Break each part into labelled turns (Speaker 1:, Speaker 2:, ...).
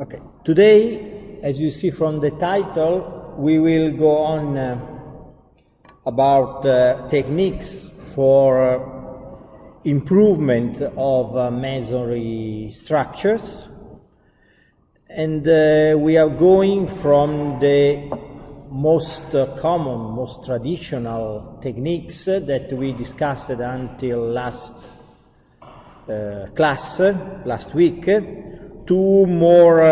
Speaker 1: Okay, today, as you see from the title, we will go on about techniques for improvement of masonry structures, and we are going from the most common, most traditional techniques that we discussed until last class, last week, to more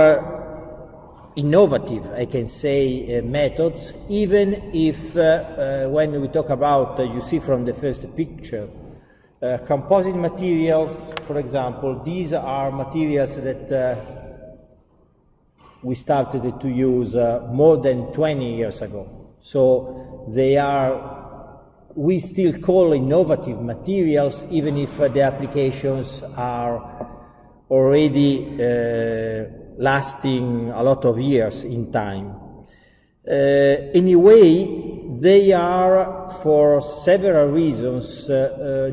Speaker 1: innovative, I can say, methods, even if when we talk about, you see from the first picture, composite materials, for example, these are materials that we started to use more than 20 years ago. So they are, we still call innovative materials, even if the applications are already lasting a lot of years in time. Anyway, they are, for several reasons,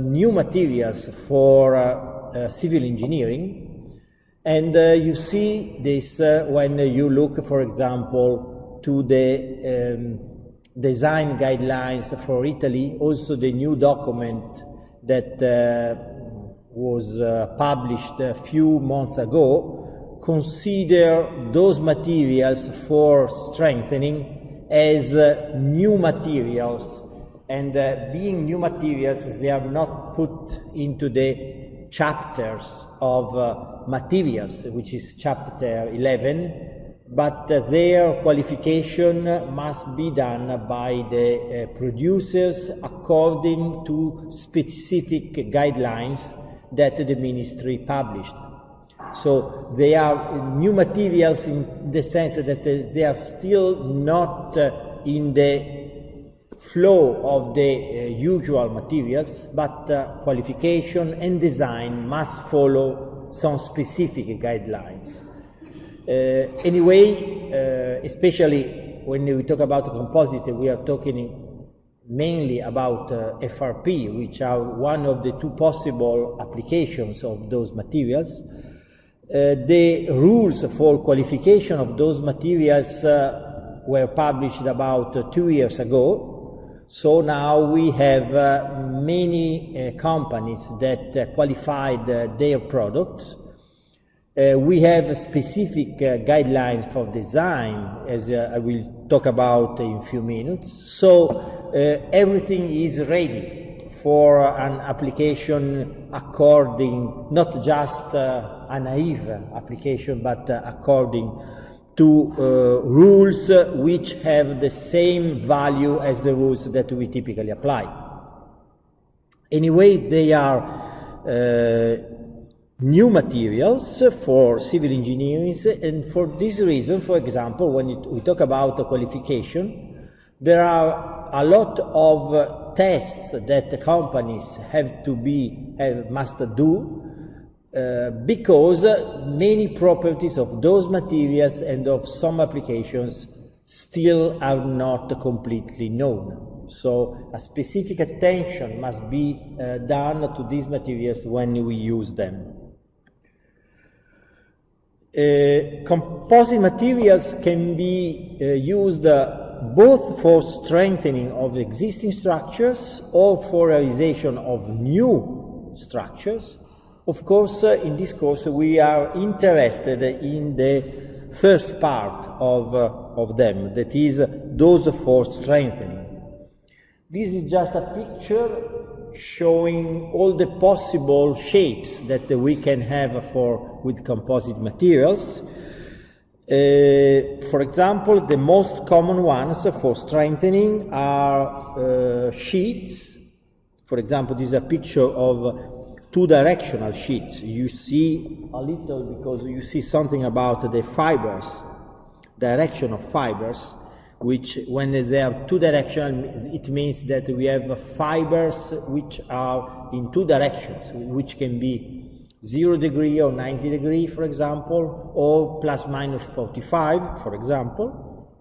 Speaker 1: new materials for civil engineering. And you see this when you look, for example, to the design guidelines for Italy, also the new document that was published a few months ago, consider those materials for strengthening as new materials, and being new materials, they are not put into the chapters of materials, which is chapter 11, but their qualification must be done by the producers according to specific guidelines that the ministry published. So they are new materials in the sense that they are still not in the flow of the usual materials, but qualification and design must follow some specific guidelines. Anyway, especially when we talk about composite, we are talking mainly about L5b, which are one of the two possible applications of those materials. The rules for qualification of those materials were published about 2 years ago. So now we have many companies that qualified their products. We have specific guidelines for design, as I will talk about in a few minutes. So everything is ready for an application according, not just a naive application, but according to rules which have the same value as the rules that we typically apply. Anyway, they are new materials for civil engineering, and for this reason, for example, when we talk about qualification, there are a lot of tests that the companies must do because many properties of those materials and of some applications still are not completely known. So a specific attention must be done to these materials when we use them. Composite materials can be used both for strengthening of existing structures or for realization of new structures. Of course, in this course, we are interested in the first part of them, that is, those for strengthening. This is just a picture showing all the possible shapes that we can have with composite materials. For example, the most common ones for strengthening are sheets. For example, this is a picture of two-directional sheets. You see a little, because you see something about the fibers, direction of fibers, which when they are two-directional, it means that we have fibers which are in two directions, which can be 0 degree or 90 degree, for example, or plus minus 45, for example.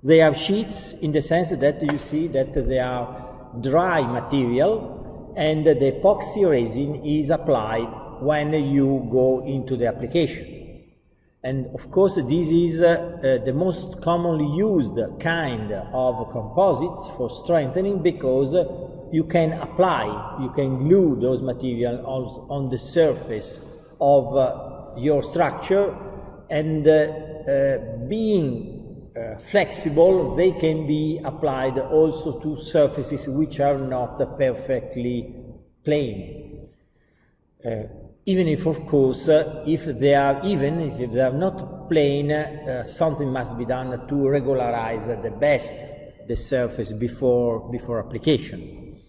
Speaker 1: They are sheets in the sense that you see that they are dry material and the epoxy resin is applied when you go into the application. And of course, this is the most commonly used kind of composites for strengthening, because you can apply, you can glue those materials on the surface of your structure, and being flexible, they can be applied also to surfaces which are not perfectly plane. Even if, of course, if they are not plane, something must be done to regularize the surface before application.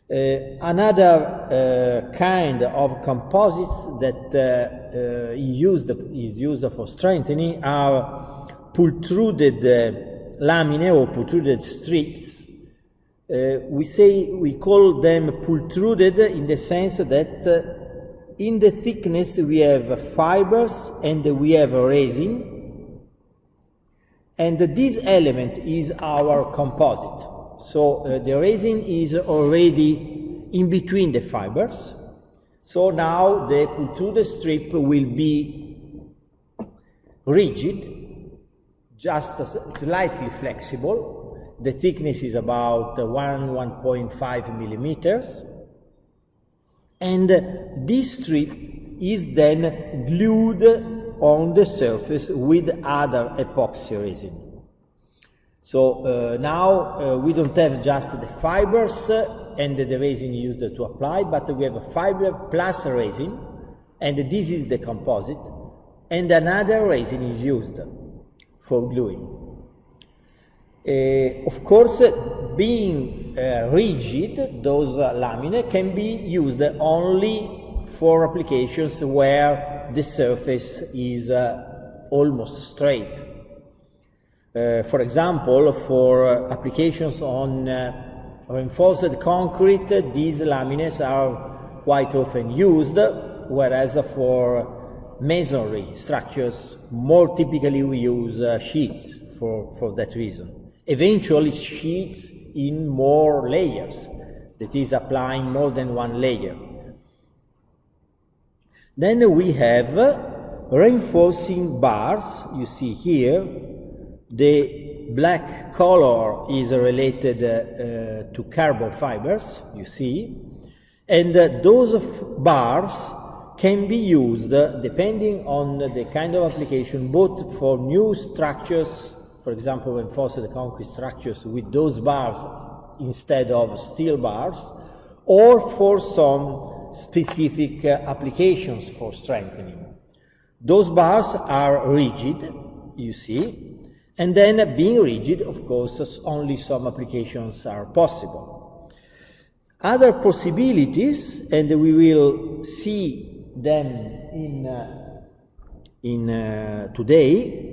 Speaker 1: Another kind of composites that is used for strengthening are pultruded laminae or pultruded strips. We call them pultruded in the sense that in the thickness we have fibers and we have resin, and this element is our composite. So the resin is already in between the fibers. So now the pultruded strip will be rigid, just slightly flexible. The thickness is about 1.5 millimeters. And this strip is then glued on the surface with other epoxy resin. So now we don't have just the fibers and the resin used to apply, but we have a fiber plus resin, and this is the composite, and another resin is used for gluing. Of course, being rigid, those laminae can be used only for applications where the surface is almost straight. For example, for applications on reinforced concrete, these laminae are quite often used, whereas for masonry structures, more typically we use sheets for that reason. Eventually, sheets in more layers, that is, applying more than one layer. Then we have reinforcing bars. You see here, the black color is related to carbon fibers, you see, and those bars can be used, depending on the kind of application, both for new structures, for example, reinforced concrete structures with those bars instead of steel bars, or for some specific applications for strengthening. Those bars are rigid, you see, and then being rigid, of course, only some applications are possible. Other possibilities, and we will see them in today,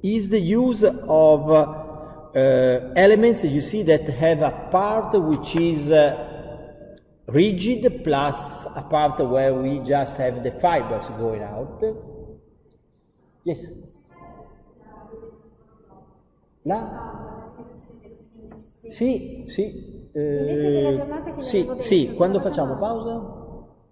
Speaker 1: is the use of elements, you see, that have a part which is rigid plus a part where we just have the fibers going out. Yes? Là? Sì, sì.
Speaker 2: Invece della giornata che
Speaker 1: sì,
Speaker 2: detto,
Speaker 1: sì, quando facciamo pausa?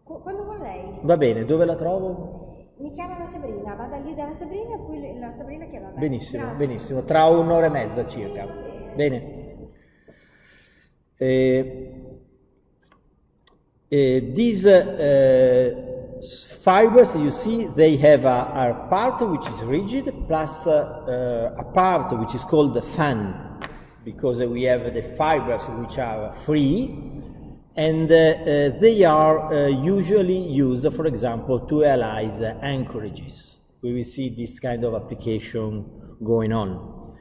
Speaker 2: Quando vuol lei.
Speaker 1: Va bene, dove la trovo?
Speaker 2: Mi chiama la Sabrina, vada lì dalla Sabrina e poi la Sabrina chiama me.
Speaker 1: Benissimo,
Speaker 2: Grazie.
Speaker 1: benissimo, tra un'ora e mezza circa. Bene. These fibers, you see, they have a part which is rigid plus a part which is called the fan, because we have the fibers which are free, and they are usually used, for example, to realize anchorages. We will see this kind of application going on.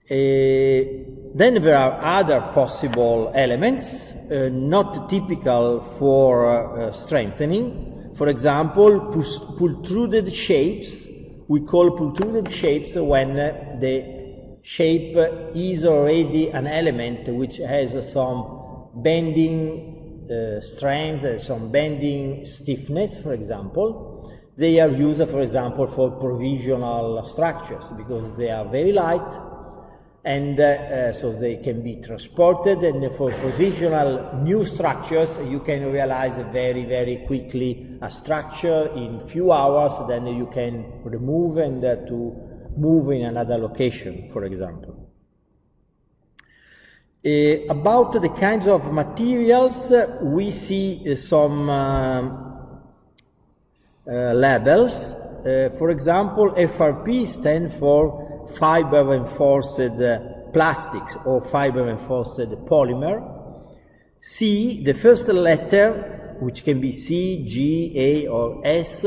Speaker 1: Then there are other possible elements, not typical for strengthening. For example, pultruded shapes. We call pultruded shapes when the shape is already an element which has some bending strength, some bending stiffness, for example. They are used, for example, for provisional structures because they are very light, and so they can be transported, and for positional new structures you can realize very, very quickly a structure in few hours, then you can remove and to move in another location, for example. About the kinds of materials, we see some labels. For example, FRP stands for fiber reinforced plastics or fiber reinforced polymer. C, the first letter, which can be C, G, A, or S,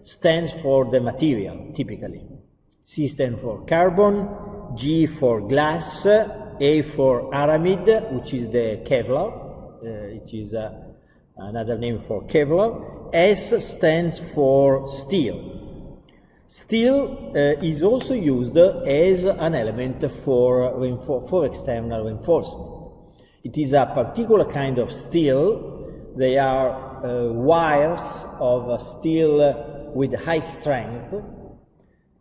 Speaker 1: stands for the material, typically. C stands for carbon, G for glass, A for aramid, which is the Kevlar, it is another name for Kevlar. S stands for steel. Steel is also used as an element for external reinforcement. It is a particular kind of steel. They are wires of steel with high strength,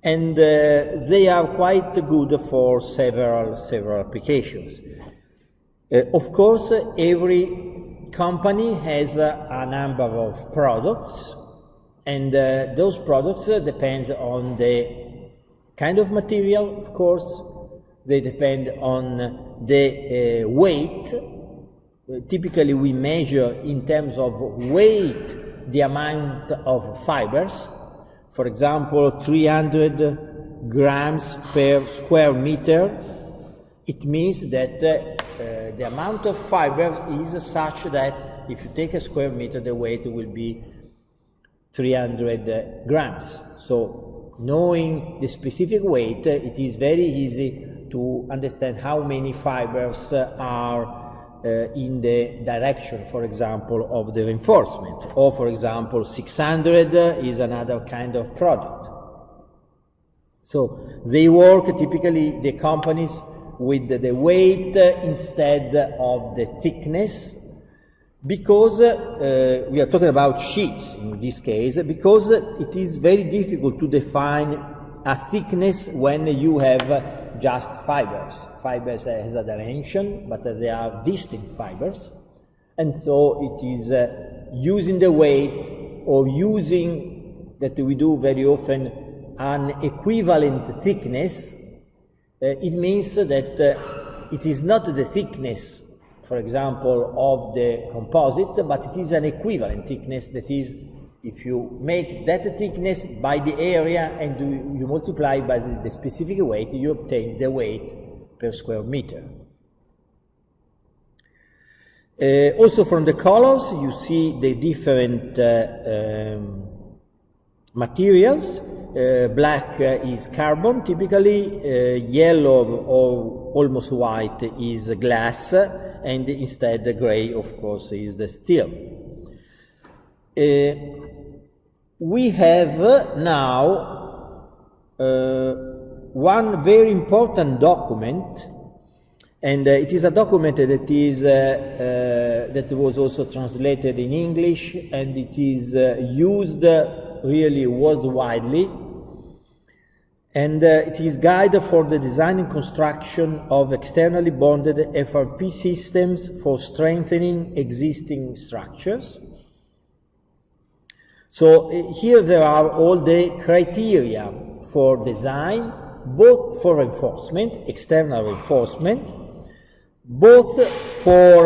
Speaker 1: and they are quite good for several applications. Of course, every company has a number of products, and those products depend on the kind of material, of course. They depend on the weight. Typically, we measure in terms of weight the amount of fibers. For example, 300 grams per square meter. It means that the amount of fiber is such that if you take a square meter, the weight will be 300 grams. So knowing the specific weight, it is very easy to understand how many fibers are in the direction, for example, of the reinforcement. Or, for example, 600 is another kind of product. So they work typically, the companies, with the weight instead of the thickness, because we are talking about sheets in this case, because it is very difficult to define a thickness when you have just fibers. Fibers has a dimension, but they are distinct fibers, and so it is using the weight or using, that we do very often, an equivalent thickness. It means that it is not the thickness, for example, of the composite, but it is an equivalent thickness. That is, if you make that thickness by the area and you multiply by the specific weight, you obtain the weight per square meter. Also from the colors, you see the different materials. Black is carbon, typically. Yellow or almost white is glass, and instead gray, of course, is the steel. We have now one very important document, and it is a document that is that was also translated in English, and it is used really worldwide, and it is guide for the design and construction of externally bonded FRP systems for strengthening existing structures. So here there are all the criteria for design, both for reinforcement, external reinforcement, both for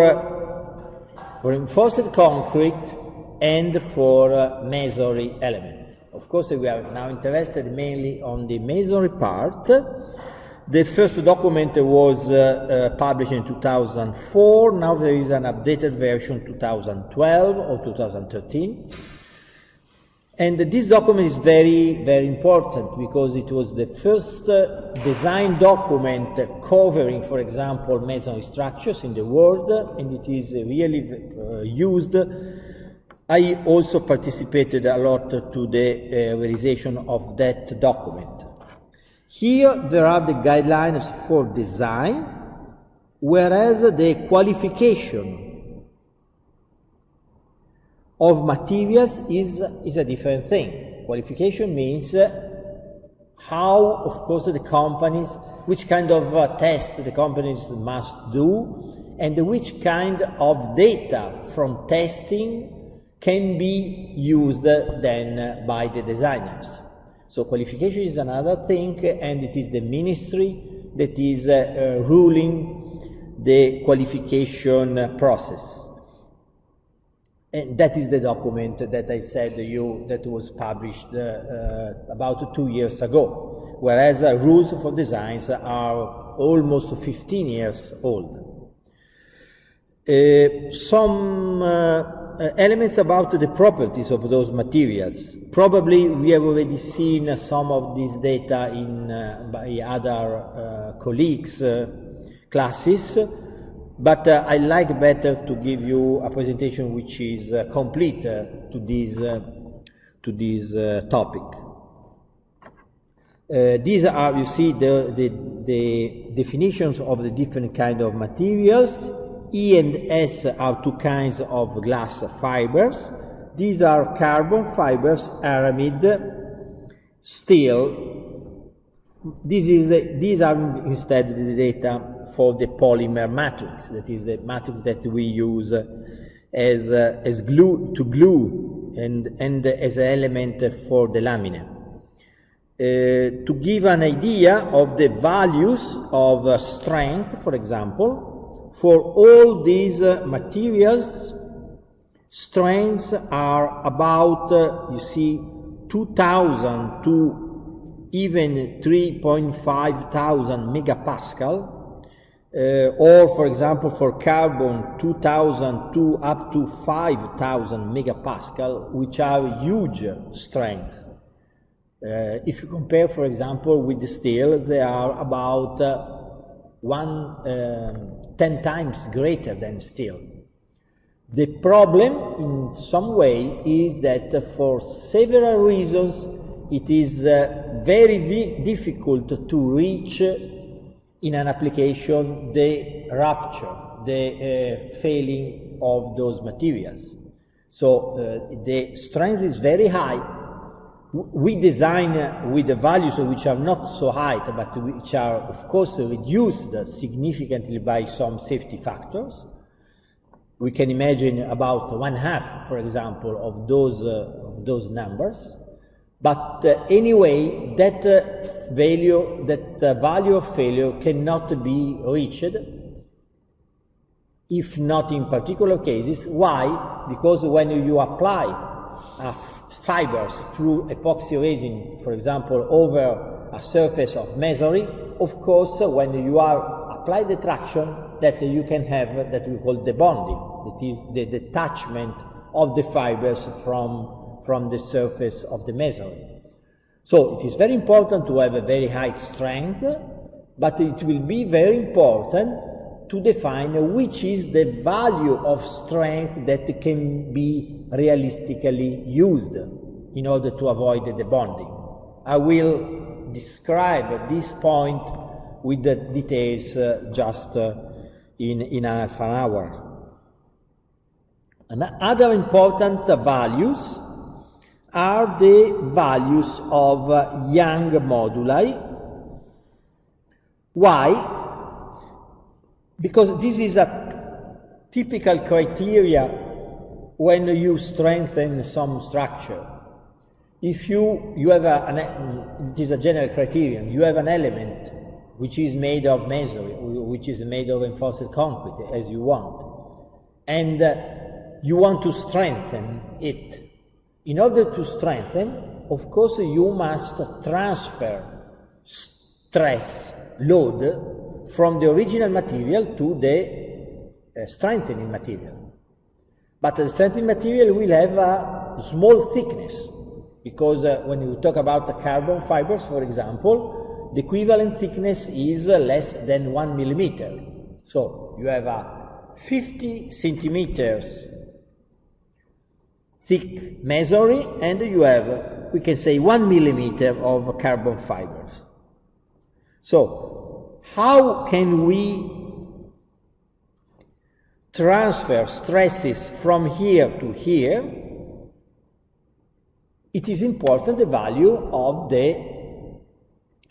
Speaker 1: reinforced concrete and for masonry elements. Of course, we are now interested mainly on the masonry part. The first document was published in 2004. Now there is an updated version, 2012 or 2013. And this document is very, very important because it was the first design document covering, for example, masonry structures in the world, and it is really used. I also participated a lot to the realization of that document. Here there are the guidelines for design, whereas the qualification of materials is a different thing. Qualification means how, of course, the companies, which kind of test the companies must do, and which kind of data from testing can be used then by the designers. So qualification is another thing, and it is the ministry that is ruling the qualification process. And that is the document that I said to you that was published about 2 years ago, whereas rules for designs are almost 15 years old. Some elements about the properties of those materials. Probably we have already seen some of this data by other colleagues' classes, but I like better to give you a presentation which is complete to this topic. These are, you see, the definitions of the different kind of materials. E and S are two kinds of glass fibers. These are carbon fibers, aramid, steel. These are instead the data for the polymer matrix. That is the matrix that we use as glue to glue and as an element for the lamina. To give an idea of the values of strength, for example, for all these materials, strengths are about, you see, 2,000 to even 3,500 megapascal, or for example for carbon 2,000 to up to 5,000 megapascal, which are huge strengths. If you compare, for example, with the steel, they are about 10 times greater than steel. The problem, in some way, is that for several reasons, it is very difficult to reach in an application the rupture, the failing of those materials. So the strength is very high. We design with the values which are not so high, but which are, of course, reduced significantly by some safety factors. We can imagine about 1/2, for example, of those numbers. But anyway, that value of failure cannot be reached, if not in particular cases. Why? Because when you apply fibers through epoxy resin, for example, over a surface of masonry, of course, when you apply the traction, that you can have that we call debonding, that is the detachment of the fibers from the surface of the masonry. So it is very important to have a very high strength, but it will be very important to define which is the value of strength that can be realistically used in order to avoid the bonding. I will describe this point with the details just in half an hour. Other important values are the values of Young moduli. Why? Because this is a typical criteria when you strengthen some structure. If you have it is a general criterion, you have an element which is made of masonry, which is made of reinforced concrete, as you want, and you want to strengthen it. In order to strengthen, of course, you must transfer stress, load, from the original material to the strengthening material. But the strengthening material will have a small thickness, because when you talk about the carbon fibers, for example, the equivalent thickness is less than 1 millimeter. So you have a 50 centimeters thick masonry, and you have, we can say, 1 millimeter of carbon fibers. So how can we transfer stresses from here to here? It is important the value of the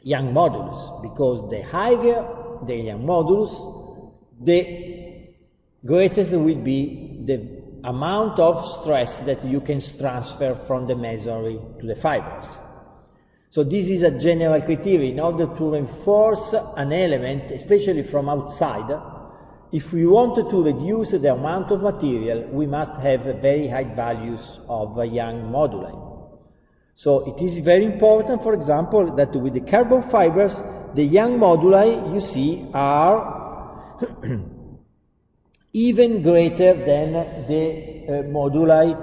Speaker 1: Young modulus, because the higher the Young modulus, the greatest will be the amount of stress that you can transfer from the masonry to the fibers. So this is a general criteria in order to reinforce an element, especially from outside. If we want to reduce the amount of material, we must have very high values of Young moduli. So it is very important, for example, that with the carbon fibers, the Young moduli, you see, are even greater than the moduli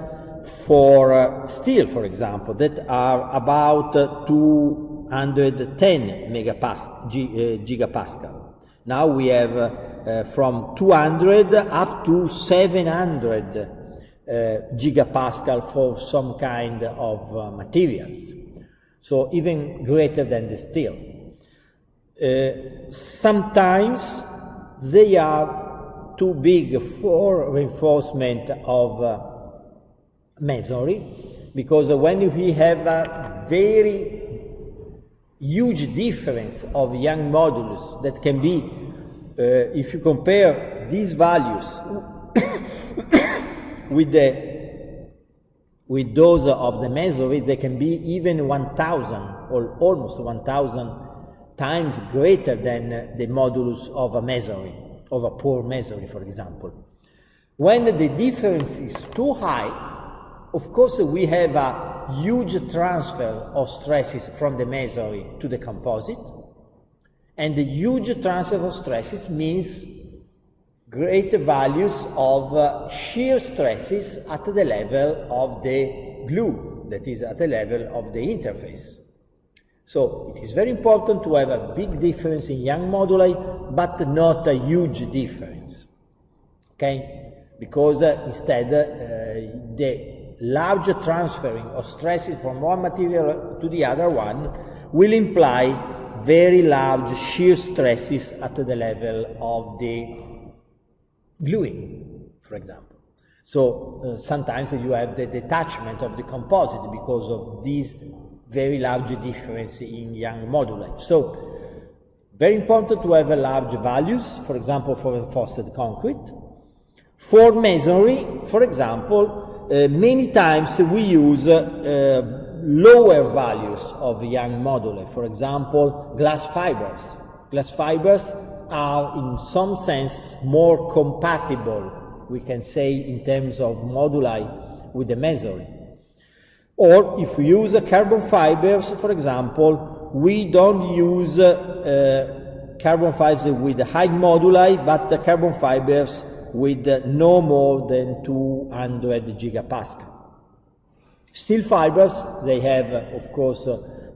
Speaker 1: for steel, for example, that are about 210 gigapascal. Now we have from 200 up to 700 gigapascal for some kind of materials, so even greater than the steel. Sometimes they are too big for reinforcement of masonry, because when we have a very huge difference of Young modulus that can be, if you compare these values with those of the masonry, they can be even 1,000 or almost 1,000 times greater than the modulus of a masonry, of a poor masonry, for example. When the difference is too high, of course we have a huge transfer of stresses from the masonry to the composite, and the huge transfer of stresses means great values of shear stresses at the level of the glue, that is at the level of the interface. So it is very important to have a big difference in Young moduli, but not a huge difference, okay? Because instead the large transferring of stresses from one material to the other one will imply very large shear stresses at the level of the gluing, for example. So sometimes you have the detachment of the composite because of this very large difference in Young moduli. So very important to have large values, for example, for reinforced concrete. For masonry, for example, many times we use lower values of Young moduli. For example, glass fibers. Glass fibers are in some sense more compatible, we can say, in terms of moduli with the masonry. Or if we use carbon fibers, for example, we don't use carbon fibers with high moduli, but carbon fibers with no more than 200 gigapascal. Steel fibers, they have, of course,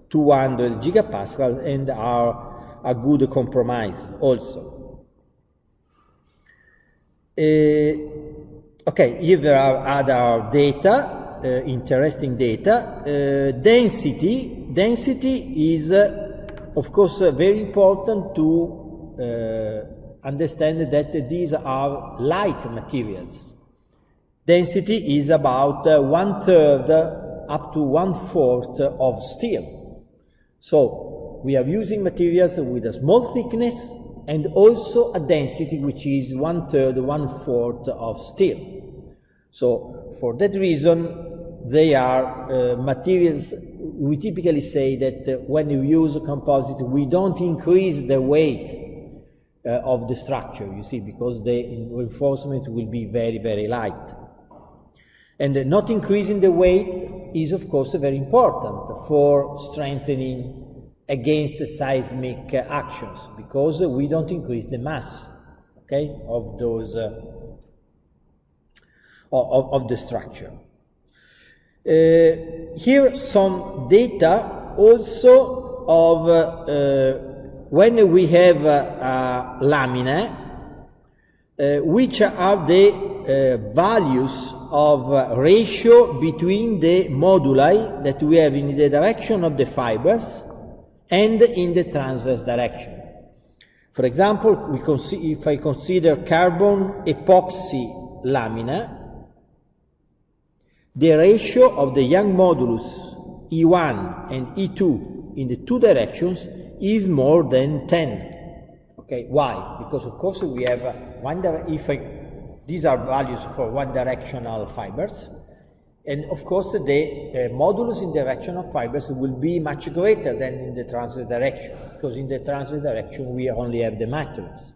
Speaker 1: 200 gigapascal and are a good compromise also. Okay, here there are other data, interesting data. Density is, of course, very important to understand that these are light materials. Density is about 1/3 up to 1/4 of steel. So we are using materials with a small thickness and also a density which is 1/3, 1/4 of steel. So for that reason, they are materials. We typically say that when you use a composite, we don't increase the weight of the structure, you see, because the reinforcement will be very, very light. And not increasing the weight is, of course, very important for strengthening against seismic actions, because we don't increase the mass, okay, of those of the structure. Here some data also of when we have a lamina, which are the values of ratio between the moduli that we have in the direction of the fibers and in the transverse direction. For example, if I consider carbon epoxy lamina, the ratio of the Young modulus E1 and E2 in the two directions is more than 10. Okay, why? Because of course we have these are values for one directional fibers, and of course the modulus in directional fibers will be much greater than in the transverse direction, because in the transverse direction we only have the matrix.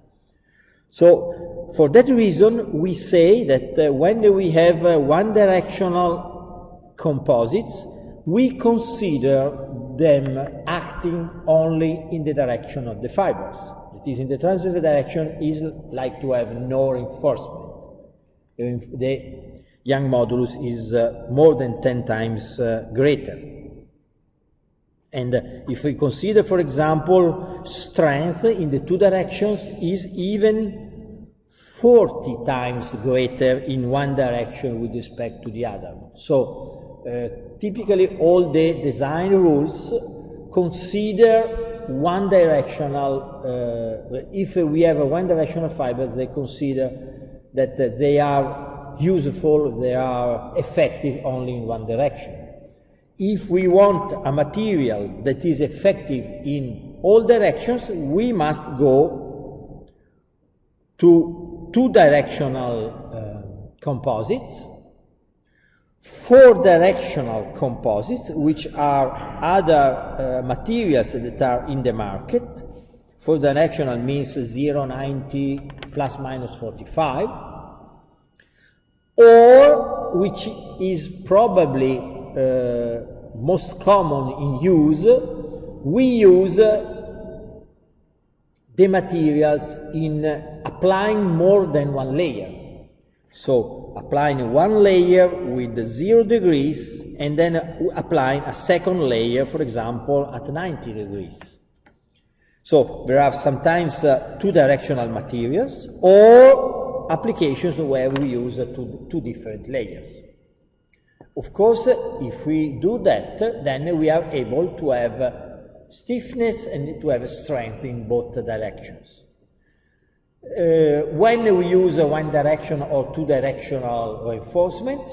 Speaker 1: So for that reason we say that when we have one directional composites, we consider them acting only in the direction of the fibers. That is, in the transverse direction is like to have no reinforcement. The Young modulus is more than 10 times greater. And if we consider, for example, strength in the two directions is even 40 times greater in one direction with respect to the other. So typically all the design rules consider one directional, if we have a one directional fibers, they consider that they are useful, they are effective only in one direction. If we want a material that is effective in all directions, we must go to two-directional composites, four-directional composites, which are other materials that are in the market. Four-directional means 0,90 plus minus 45, or, which is probably most common in use, we use the materials in applying more than one layer. So applying one layer with 0 degrees and then applying a second layer, for example, at 90 degrees. So there are sometimes two-directional materials or applications where we use two different layers. Of course, if we do that, then we are able to have stiffness and to have strength in both directions. When we use a one-direction or two-directional reinforcement,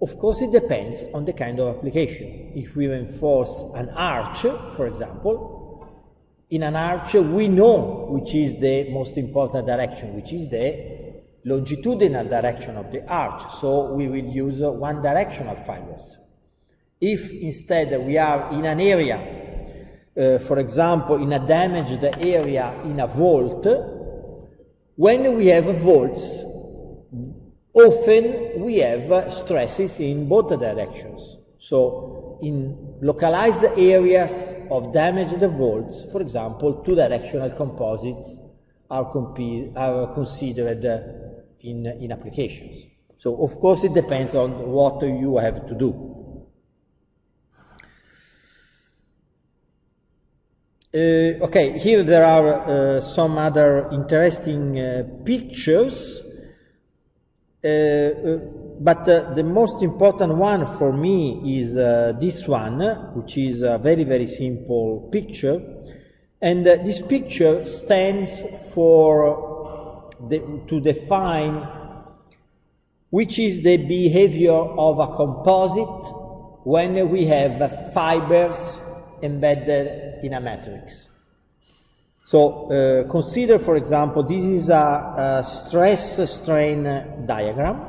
Speaker 1: of course it depends on the kind of application. If we reinforce an arch, for example, in an arch we know which is the most important direction, which is the longitudinal direction of the arch, so we will use one-directional fibers. If instead we are in an area, for example, in a damaged area in a vault, when we have vaults, often we have stresses in both directions. So in localized areas of damaged vaults, for example, two-directional composites are considered in applications. So of course it depends on what you have to do. Okay, here there are some other interesting pictures, but the most important one for me is this one, which is a very, very simple picture. And this picture stands for to define which is the behavior of a composite when we have fibers embedded in a matrix. So consider, for example, this is a stress-strain diagram.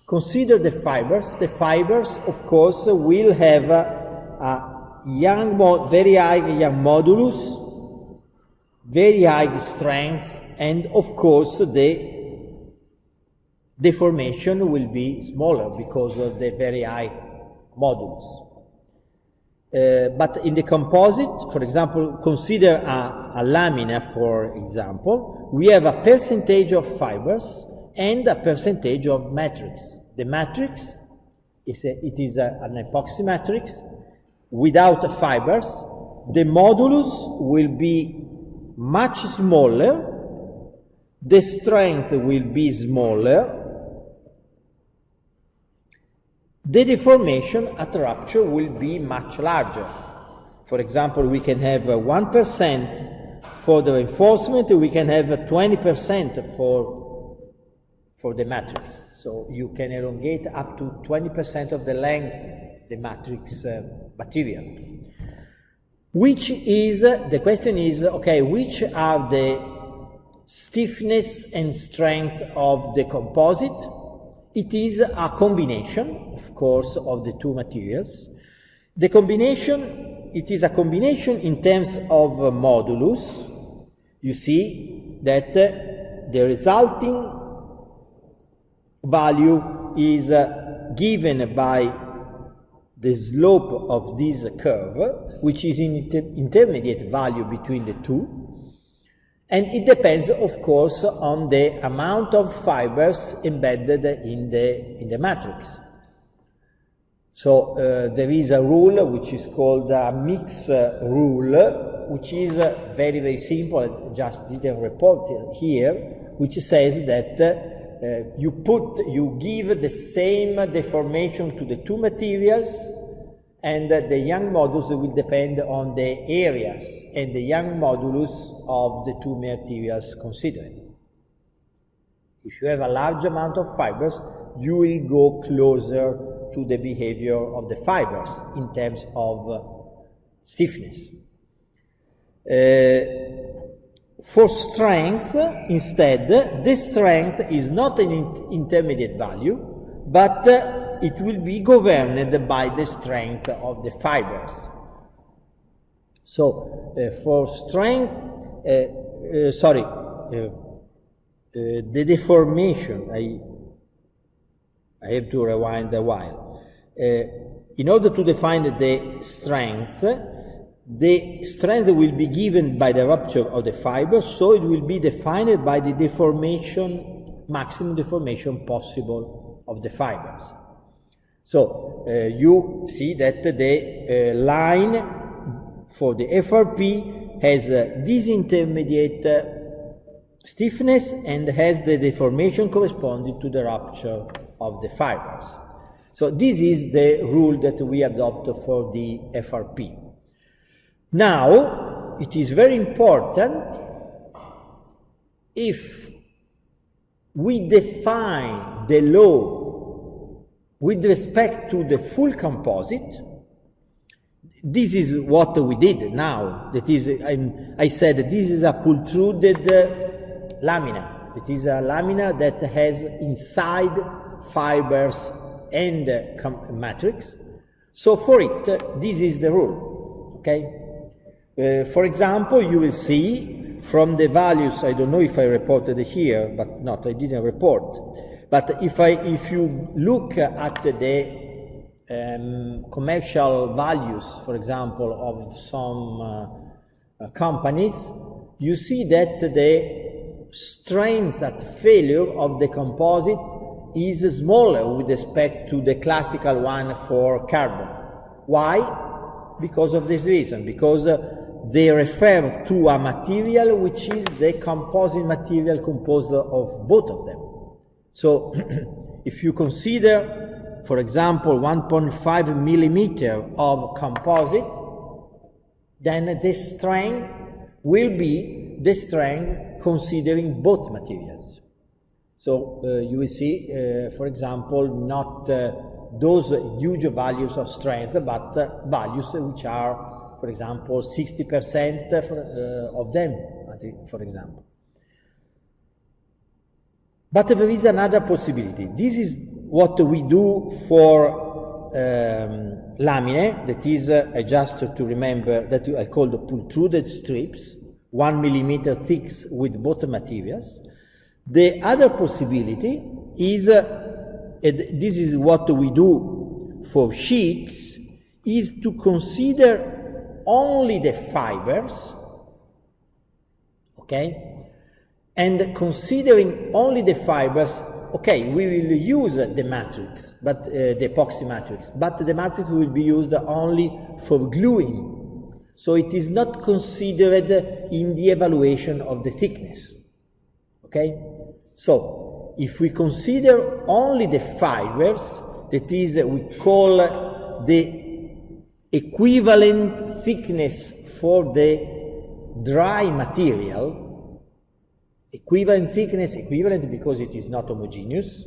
Speaker 1: Consider the fibers. The fibers, of course, will have a very high young modulus, very high strength, and of course the deformation will be smaller because of the very high modulus. But in the composite, for example, consider a lamina, for example, we have a percentage of fibers and a percentage of matrix. The matrix is an epoxy matrix without fibers. The modulus will be much smaller, the strength will be smaller, the deformation at rupture will be much larger. For example, we can have 1% for the reinforcement, we can have 20% for the matrix. So you can elongate up to 20% of the length, the matrix material. the question is, okay, which are the stiffness and strength of the composite? It is a combination, of course, of the two materials. The combination, it is a combination in terms of modulus. You see that the resulting value is given by the slope of this curve, which is an intermediate value between the two. And it depends, of course, on the amount of fibers embedded in the matrix. So there is a rule which is called a mix rule, which is very, very simple. I just didn't report it here, which says that you give the same deformation to the two materials, and the Young modulus will depend on the areas and the Young modulus of the two materials considered. If you have a large amount of fibers, you will go closer to the behavior of the fibers in terms of stiffness. For strength, instead, the strength is not an intermediate value, but it will be governed by the strength of the fibers. So, for strength, the deformation, I have to rewind a while. In order to define the strength will be given by the rupture of the fiber, so it will be defined by the deformation, maximum deformation possible of the fibers. So you see that the line for the FRP has this intermediate stiffness and has the deformation corresponding to the rupture of the fibers. So this is the rule that we adopt for the FRP. Now, it is very important, if we define the law with respect to the full composite, this is what we did now. That is, I said this is a pultruded lamina. It is a lamina that has inside fibers and matrix. So for it, this is the rule. Okay. For example, you will see from the values. I don't know if I reported here, but not. I didn't report. But if you look at the commercial values, for example, of some companies, you see that the strength at failure of the composite is smaller with respect to the classical one for carbon. Why? Because of this reason. Because they refer to a material which is the composite material composed of both of them. So, if you consider, for example, 1.5 millimeter of composite, then the strength will be the strength considering both materials. So, you will see, for example, not those huge values of strength, but values which are, for example, 60% of them, for example. But there is another possibility. This is what we do for laminae, that is, just to remember, that I call the pultruded strips, 1 millimeter thick with both materials. The other possibility is, this is what we do for sheets, is to consider only the fibers, okay? And considering only the fibers, okay, we will use the matrix, but the epoxy matrix, but the matrix will be used only for gluing. So it is not considered in the evaluation of the thickness. Okay? So if we consider only the fibers, that is, we call the equivalent thickness for the dry material, equivalent thickness, equivalent because it is not homogeneous,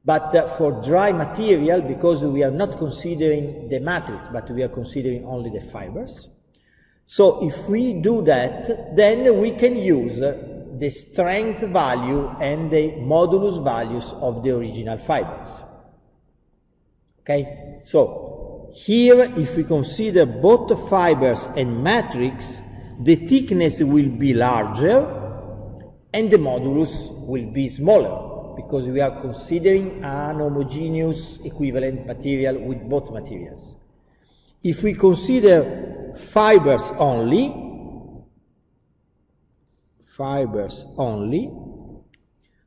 Speaker 1: but for dry material, because we are not considering the matrix, but we are considering only the fibers. So if we do that, then we can use the strength value and the modulus values of the original fibers. Okay? So here, if we consider both fibers and matrix, the thickness will be larger and the modulus will be smaller, because we are considering an homogeneous equivalent material with both materials. If we consider fibers only,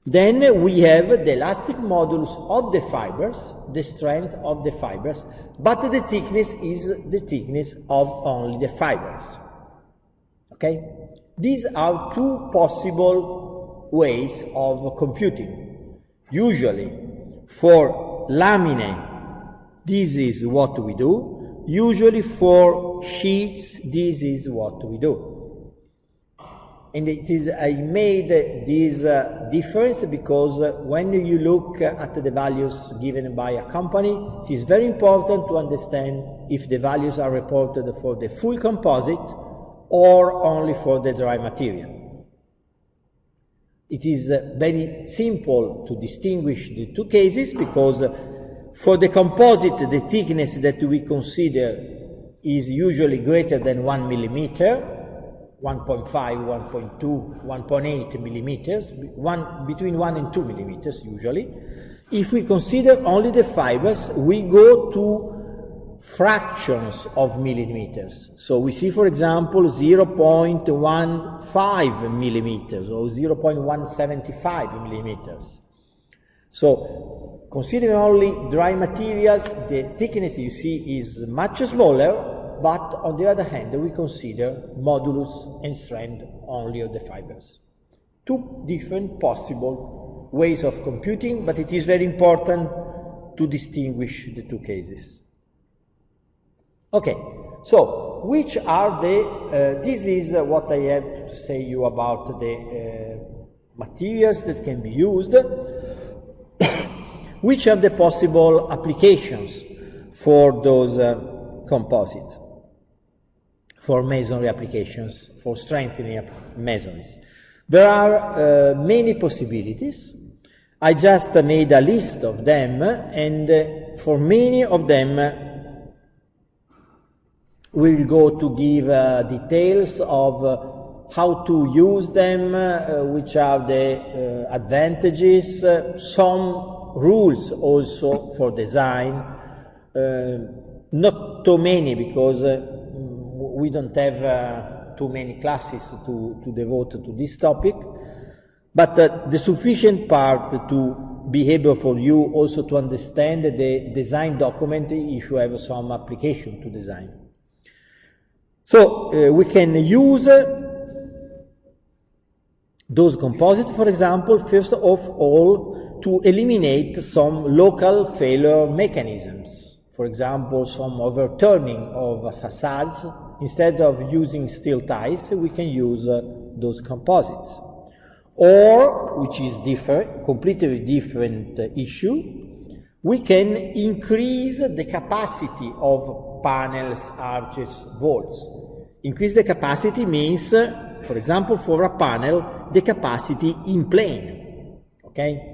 Speaker 1: then we have the elastic modulus of the fibers, the strength of the fibers, but the thickness is the thickness of only the fibers. Okay? These are two possible ways of computing. Usually, for laminae, this is what we do. Usually for sheets, this is what we do. And I made this difference because when you look at the values given by a company, it is very important to understand if the values are reported for the full composite or only for the dry material. It is very simple to distinguish the two cases, because for the composite, the thickness that we consider is usually greater than 1 millimeter, 1.5, 1.2, 1.8 millimeters, between 1 and 2 millimeters usually. If we consider only the fibers, we go to fractions of millimeters. So we see, for example, 0.15 millimeters or 0.175 millimeters. So considering only dry materials, the thickness you see is much smaller, but on the other hand, we consider modulus and strength only of the fibers. Two different possible ways of computing, but it is very important to distinguish the two cases. Okay, so which are the, this is what I have to say you about the materials that can be used. Which are the possible applications for those composites, for masonry applications, for strengthening masonries? There are many possibilities. I just made a list of them, and for many of them we will go to give details of how to use them, which are the advantages, some rules also for design, not too many, because we don't have too many classes to devote to this topic, but the sufficient part to be able for you also to understand the design document if you have some application to design. So we can use those composites, for example, first of all, to eliminate some local failure mechanisms. For example, some overturning of facades. Instead of using steel ties, we can use those composites. Or, which is different, completely different issue, we can increase the capacity of panels, arches, walls. Increase the capacity means, for example, for a panel, the capacity in plane. Okay?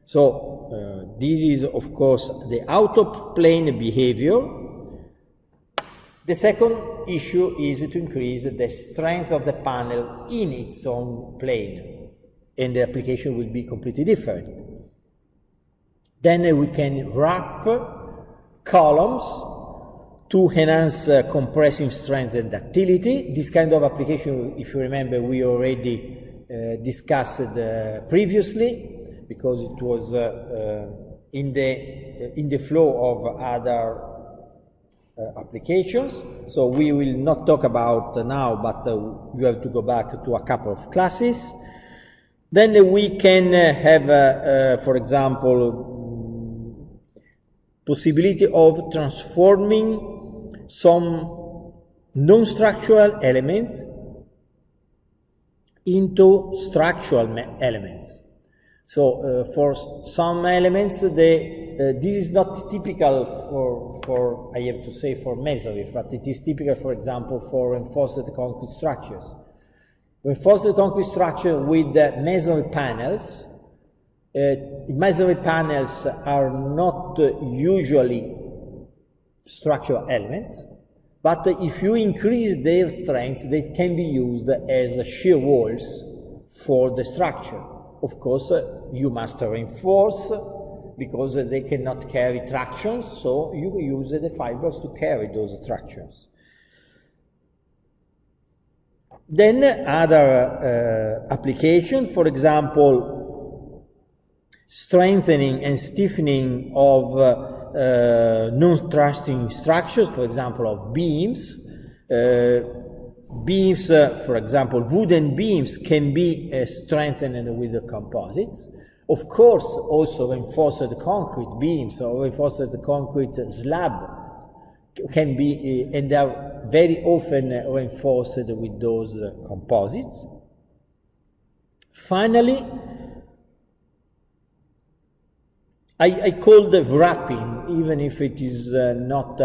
Speaker 1: So this is, of course, the out-of-plane behavior. The second issue is to increase the strength of the panel in its own plane, and the application will be completely different. Then we can wrap columns to enhance compressive strength and ductility. This kind of application, if you remember, we already discussed previously, because it was in the flow of other applications. So we will not talk about now, but you have to go back to a couple of classes. Then we can have, for example, possibility of transforming some non-structural elements into structural elements. So for some elements, this is not typical for, I have to say, for masonry, but it is typical, for example, for reinforced concrete structures. Reinforced concrete structure with masonry panels. Masonry panels are not usually structural elements, but if you increase their strength, they can be used as shear walls for the structure. Of course, you must reinforce because they cannot carry tractions, so you use the fibers to carry those tractions. Then other application, for example, strengthening and stiffening of non-trusting structures, for example, of beams. Beams, for example, wooden beams can be strengthened with the composites. Of course, also reinforced concrete beams or reinforced concrete slab can be, and are very often reinforced with those composites. Finally, I call the wrapping, even if it is not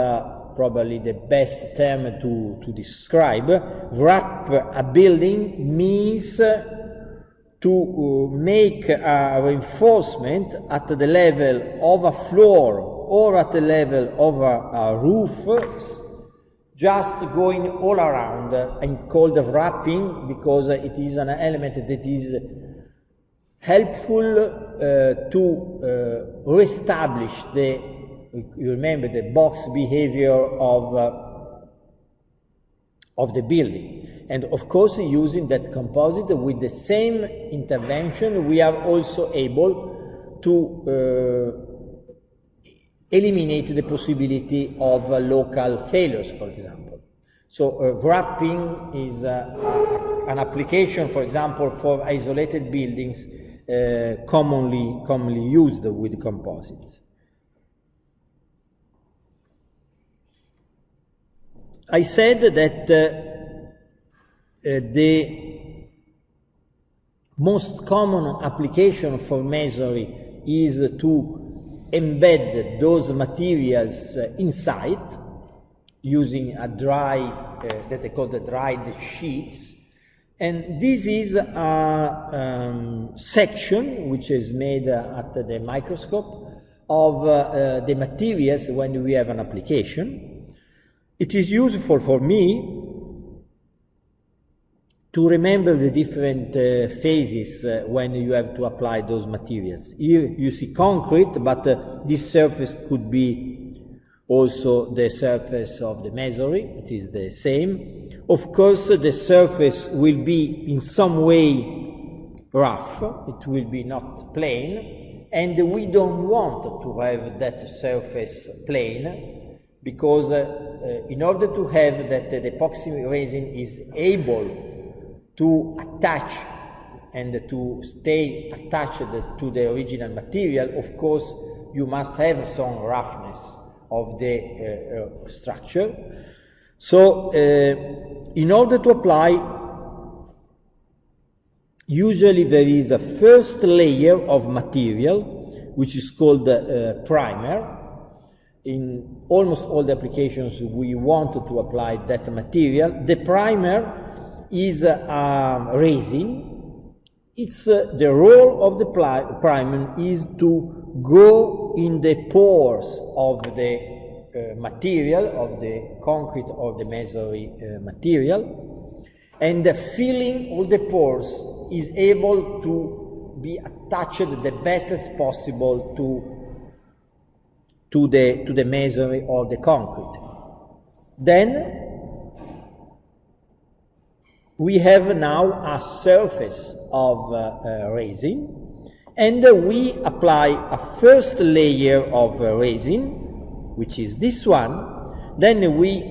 Speaker 1: probably the best term to describe. Wrap a building means to make a reinforcement at the level of a floor or at the level of a roof, just going all around, and called wrapping because it is an element that is helpful to reestablish you remember the box behavior of the building. And of course, using that composite with the same intervention, we are also able to eliminate the possibility of local failures, for example. So wrapping is an application, for example, for isolated buildings commonly used with composites. I said that the most common application for masonry is to embed those materials inside using a that I call the dried sheets. And this is a section which is made at the microscope of the materials when we have an application. It is useful for me to remember the different phases when you have to apply those materials. Here you see concrete, but this surface could be also the surface of the masonry. It is the same. Of course, the surface will be in some way rough. It will be not plain, and we don't want to have that surface plain, because in order to have that the epoxy resin is able to attach and to stay attached to the original material, of course, you must have some roughness of the structure. So, in order to apply, usually there is a first layer of material, which is called primer. In almost all the applications, we want to apply that material. The primer is a resin. It's the role of the primer is to go in the pores of the material, of the concrete or the masonry material, and filling all the pores is able to be attached the best as possible to the masonry or the concrete. Then we have now a surface of resin, and we apply a first layer of resin, which is this one. Then we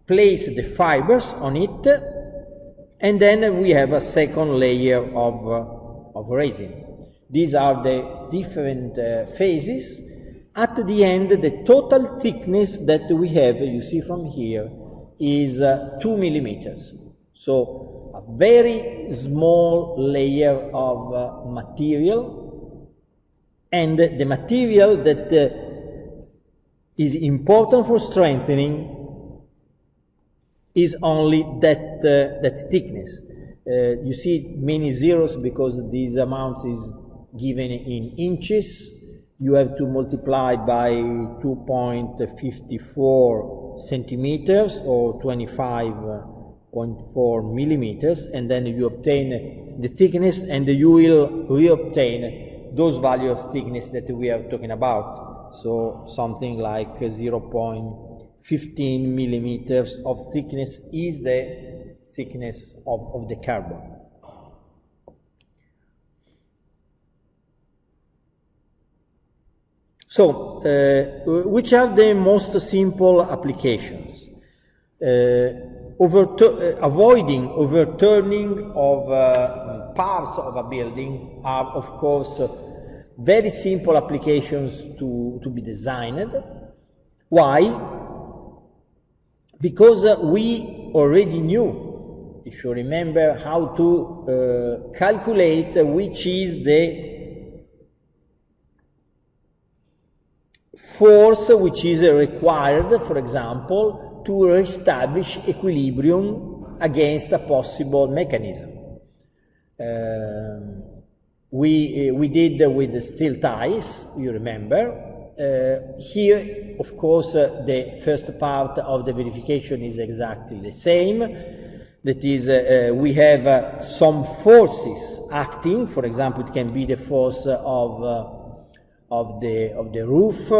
Speaker 1: place the fibers on it, and then we have a second layer of resin. These are the different phases. At the end, the total thickness that we have, you see from here, is 2 millimeters. So a very small layer of material, and the material that is important for strengthening is only that thickness. You see many zeros because these amounts is given in inches. You have to multiply by 2.54 centimeters or 25.4 millimeters, and then you obtain the thickness, and you will reobtain those values of thickness that we are talking about. So something like 0.15 millimeters of thickness is the thickness of the carbon. So, which are the most simple applications? Avoiding overturning of parts of a building are, of course, very simple applications to be designed. Why? Because we already knew, if you remember, how to calculate which is the force which is required, for example, to reestablish equilibrium against a possible mechanism. We did with the steel ties, you remember. Here, of course, the first part of the verification is exactly the same. That is, we have some forces acting. For example, it can be the force of the roof.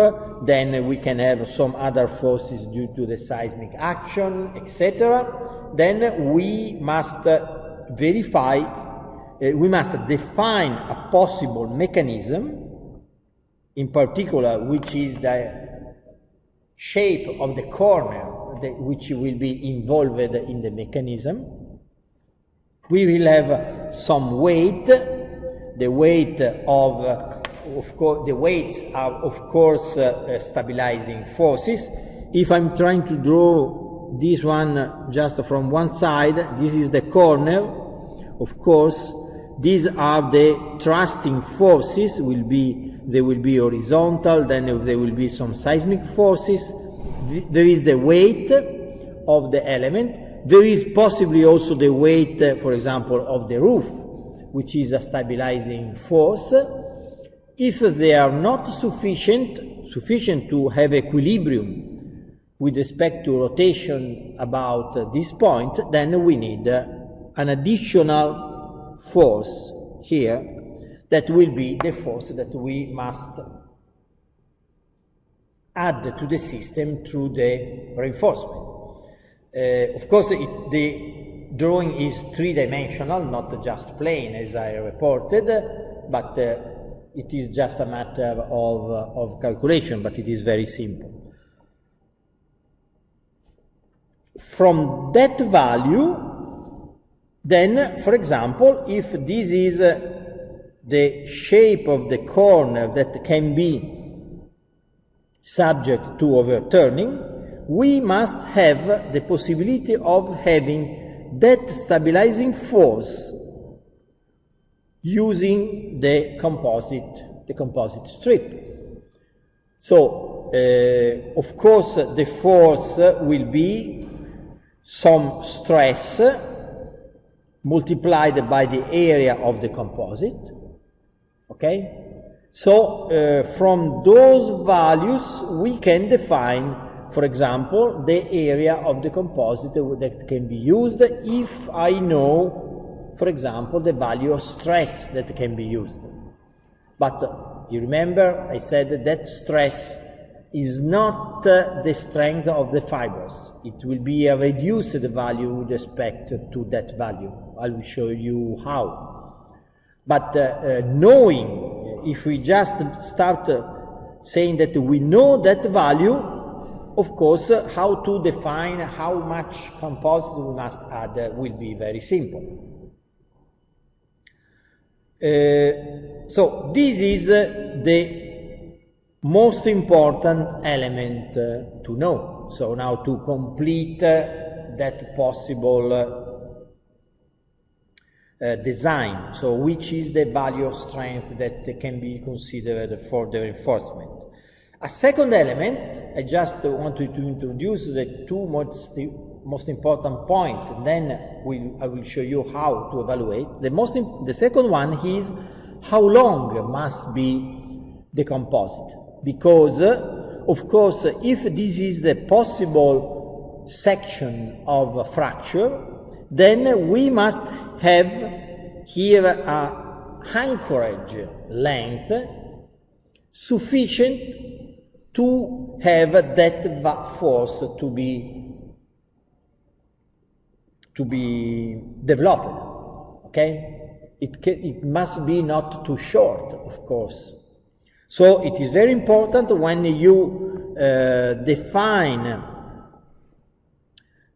Speaker 1: Then we can have some other forces due to the seismic action, etc. Then we must verify. We must define a possible mechanism, in particular, which is the shape of the corner which will be involved in the mechanism. We will have some weight. The weight of course, the weights are, of course, stabilizing forces. If I'm trying to draw this one just from one side, this is the corner. Of course, these are the thrusting forces. They will be horizontal. Then there will be some seismic forces. There is the weight of the element. There is possibly also the weight, for example, of the roof, which is a stabilizing force. If they are not sufficient to have equilibrium with respect to rotation about this point, then we need an additional force here that will be the force that we must add to the system through the reinforcement. Of course, the drawing is three-dimensional, not just plane as I reported, but it is just a matter of calculation, but it is very simple. From that value, then, for example, if this is the shape of the corner that can be subject to overturning, we must have the possibility of having that stabilizing force using the composite strip. So, of course, the force will be some stress multiplied by the area of the composite. Okay? So, from those values, we can define, for example, the area of the composite that can be used if I know, for example, the value of stress that can be used. But you remember I said that stress is not the strength of the fibers. It will be a reduced value with respect to that value. I will show you how. But knowing, if we just start saying that we know that value, of course, how to define how much composite we must add will be very simple. So this is the most important element to know. So now to complete that possible design. So which is the value of strength that can be considered for the reinforcement. A second element, I just wanted to introduce the two most important points, and then I will show you how to evaluate. The second one is how long must be the composite, because of course if this is the possible section of a fracture, then we must have here a anchorage length sufficient to have that force to be developed. Okay, it must be not too short, of course. So it is very important when you define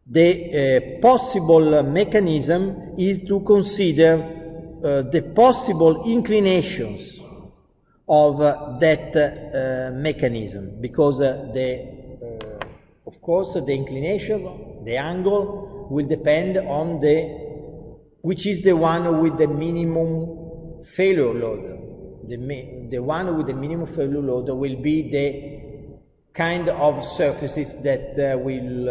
Speaker 1: the possible mechanism is to consider the possible inclinations of that mechanism, because of course the inclination, the angle will depend on which is the one with the minimum failure load. The one with the minimum failure load will be the kind of surfaces that will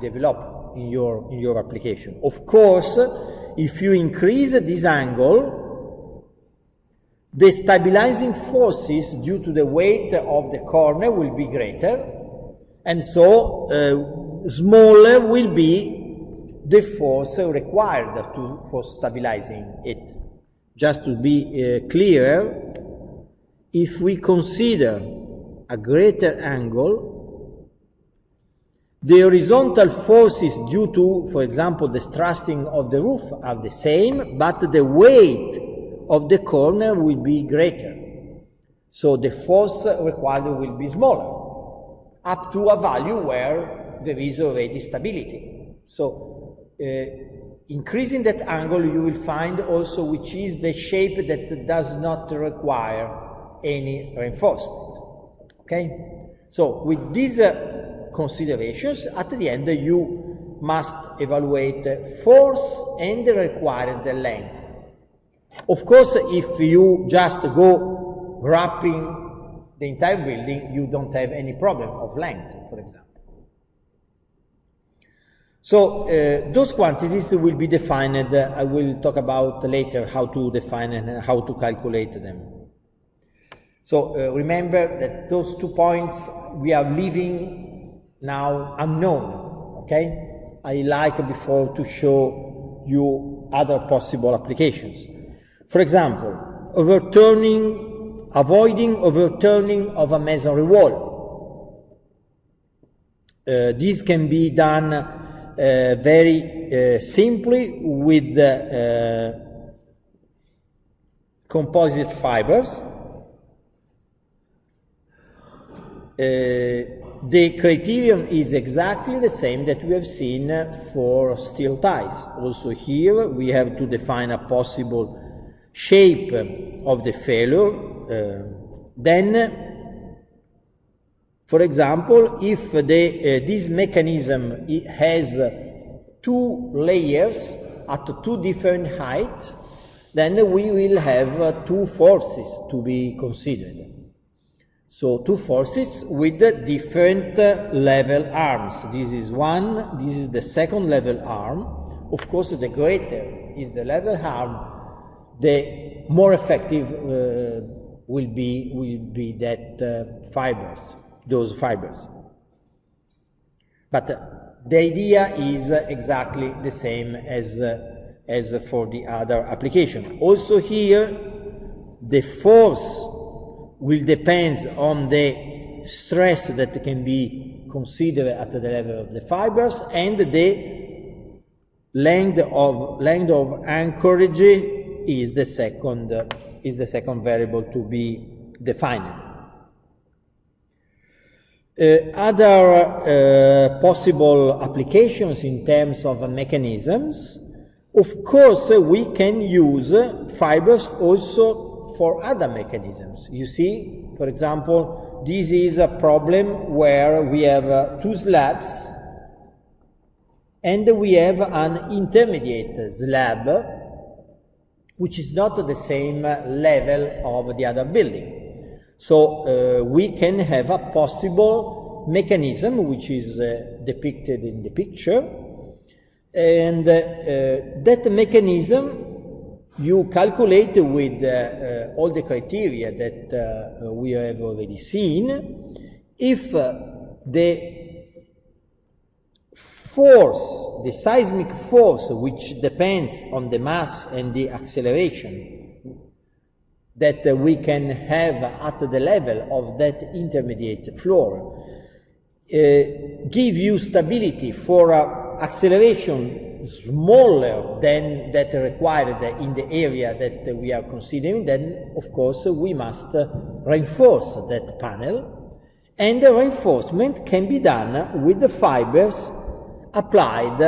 Speaker 1: develop in your application. Of course, if you increase this angle, the stabilizing forces due to the weight of the corner will be greater, and so smaller will be the force required for stabilizing it. Just to be clear, if we consider a greater angle, the horizontal forces due to, for example, the thrusting of the roof are the same, but the weight of the corner will be greater. So the force required will be smaller, up to a value where there is already stability. So increasing that angle, you will find also which is the shape that does not require any reinforcement. Okay? So with these considerations, at the end you must evaluate force and required length. Of course, if you just go wrapping the entire building, you don't have any problem of length, for example. So those quantities will be defined. I will talk about later how to define and how to calculate them. So remember that those 2 points we are leaving now unknown. Okay, I like before to show you other possible applications. For example, avoiding overturning of a masonry wall. This can be done very simply with composite fibers. The criterion is exactly the same that we have seen for steel ties. Also here we have to define a possible shape of the failure. Then, for example, if this mechanism has 2 layers at 2 different heights, then we will have 2 forces to be considered. So 2 forces with different level arms. This is one, this is the second level arm. Of course, the greater is the level arm, the more effective will be that fibers. Those fibers. But the idea is exactly the same as for the other application. Also here, the force will depend on the stress that can be considered at the level of the fibers, and the length of anchorage is the second variable to be defined. Other possible applications in terms of mechanisms, of course, we can use fibers also for other mechanisms. You see, for example, this is a problem where we have 2 slabs and we have an intermediate slab, which is not the same level of the other building. So we can have a possible mechanism, which is depicted in the picture, and that mechanism you calculate with all the criteria that we have already seen. If the force, the seismic force, which depends on the mass and the acceleration that we can have at the level of that intermediate floor, give you stability for acceleration smaller than that required in the area that we are considering, then of course we must reinforce that panel, and the reinforcement can be done with the fibers applied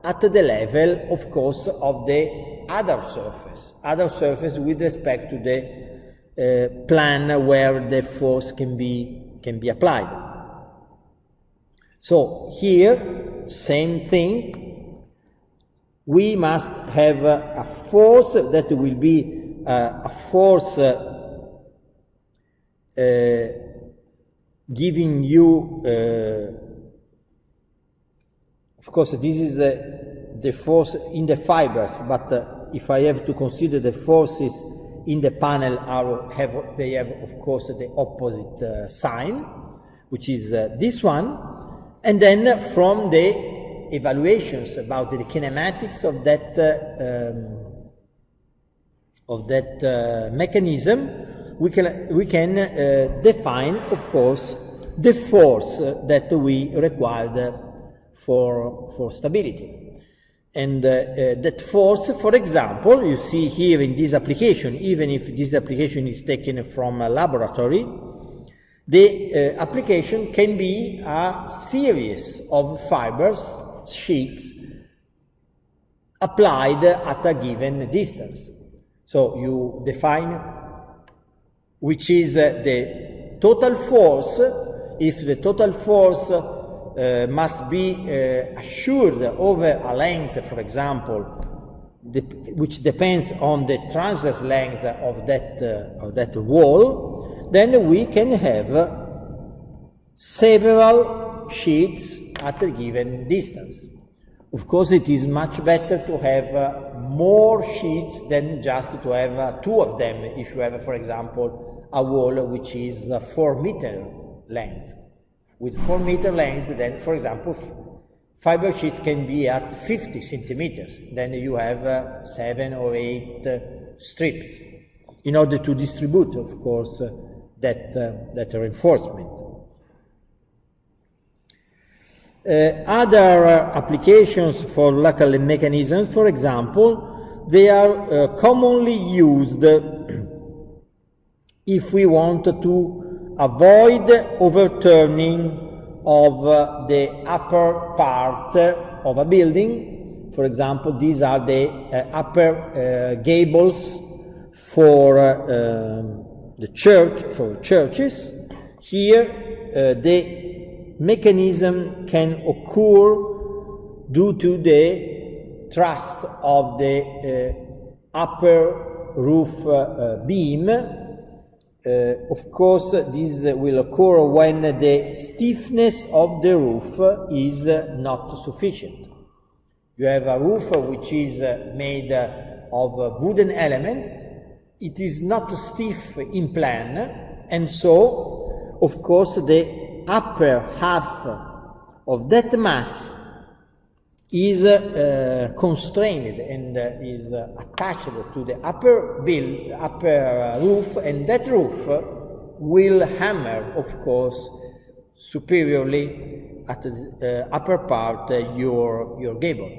Speaker 1: at the level, of course, of the other surface with respect to the plan where the force can be applied. So here, same thing. We must have a force that will be a force giving you, of course, this is the force in the fibers, but if I have to consider the forces in the panel, they have, of course, the opposite sign, which is this one, and then from the evaluations about the kinematics of that mechanism, we can define, of course, the force that we required for stability. And that force, for example, you see here in this application, even if this application is taken from a laboratory, the application can be a series of fibers, sheets, applied at a given distance. So you define which is the total force. If the total force must be assured over a length, for example, which depends on the transverse length of that wall, then we can have several sheets at a given distance. Of course, it is much better to have more sheets than just to have two of them. If you have, for example, a wall which is 4 meter length. With 4 meter length, then, for example, fiber sheets can be at 50 centimeters. Then you have 7 or 8 strips in order to distribute, of course, that reinforcement. Other applications for local mechanisms, for example, they are commonly used if we want to avoid overturning of the upper part of a building. For example, these are the upper gables for the church, for churches. Here, the mechanism can occur due to the thrust of the upper roof beam. Of course, this will occur when the stiffness of the roof is not sufficient. You have a roof which is made of wooden elements. It is not stiff in plan, and so, of course, the upper half of that mass is constrained and is attached to the upper roof, and that roof will hammer, of course, superiorly at the upper part your gable.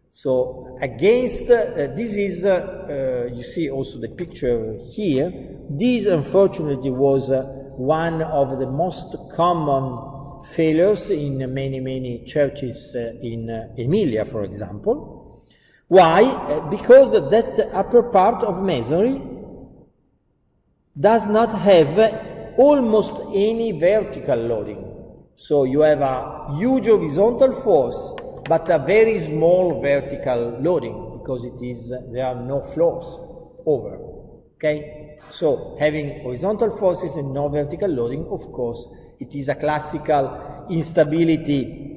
Speaker 1: So against this is you see also the picture here. This unfortunately was one of the most common failures in many churches in Emilia, for example. Why? Because that upper part of masonry does not have almost any vertical loading. So you have a huge horizontal force but a very small vertical loading because there are no floors over. Okay, so having horizontal forces and no vertical loading, of course, it is a classical instability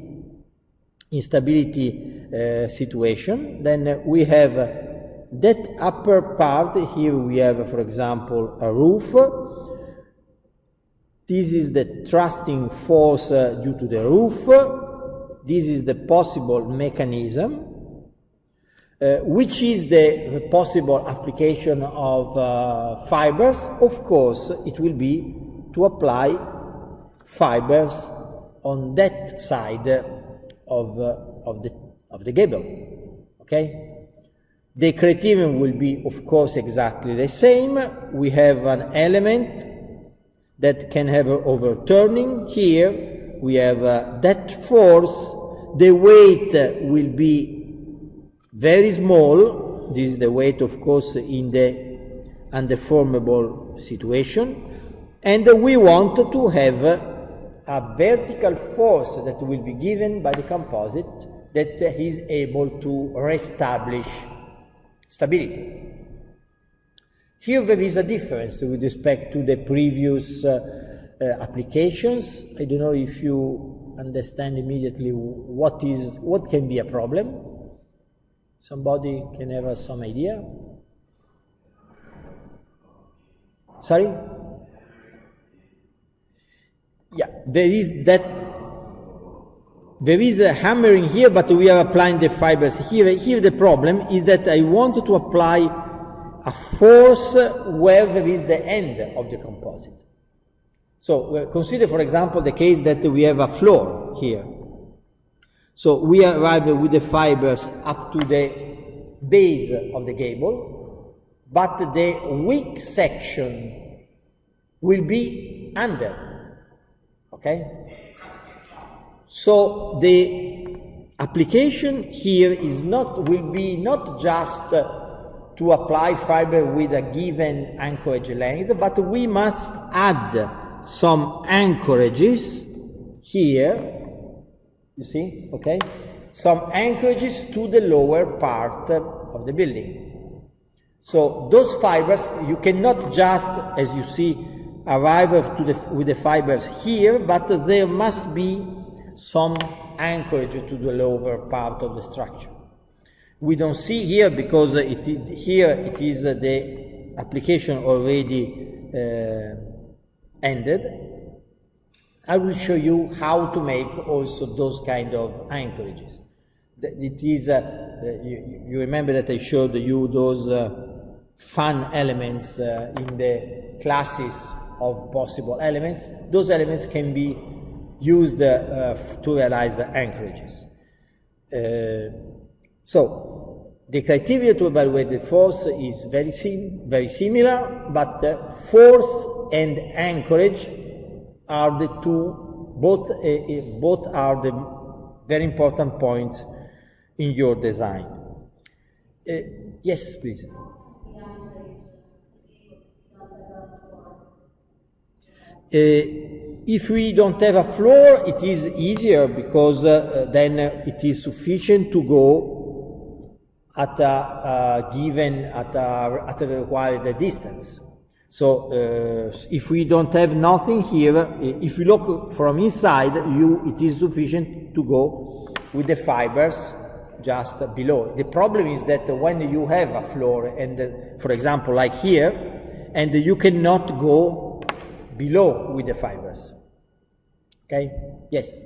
Speaker 1: situation. Then we have that upper part. Here we have, for example, a roof. This is the thrusting force due to the roof. This is the possible mechanism. Which is the possible application of fibers? Of course, it will be to apply fibers on that side of the gable. Okay? The criterion will be, of course, exactly the same. We have an element that can have an overturning. Here we have that force. The weight will be very small. This is the weight, of course, in the undeformable situation. And we want to have a vertical force that will be given by the composite that is able to reestablish stability. Here there is a difference with respect to the previous applications. I don't know if you understand immediately what can be a problem. Somebody can have some idea? Sorry? Yeah, there is a hammering here, but we are applying the fibers here. Here the problem is that I want to apply a force where there is the end of the composite. So consider, for example, the case that we have a floor here. So we arrive with the fibers up to the base of the gable, but the weak section will be under. Okay? So the application here will be not just to apply fiber with a given anchorage length, but we must add some anchorages here. You see, okay? Some anchorages to the lower part of the building. So those fibers, you cannot just, as you see, arrive with the fibers here, but there must be some anchorage to the lower part of the structure. We don't see here because here it is the application already ended. I will show you how to make also those kind of anchorages. It is, you remember that I showed you those fun elements in the classes of possible elements. Those elements can be used to realize anchorages. So the criteria to evaluate the force is very similar, but force and anchorage are the two, both are the very important points in your design. Yes, please. If we don't have a floor, it is easier because then it is sufficient to go at a required distance. So if we don't have nothing here, if you look from inside, it is sufficient to go with the fibers just below. The problem is that when you have a floor, and for example, like here, and you cannot go below with the fibers. Okay? Yes?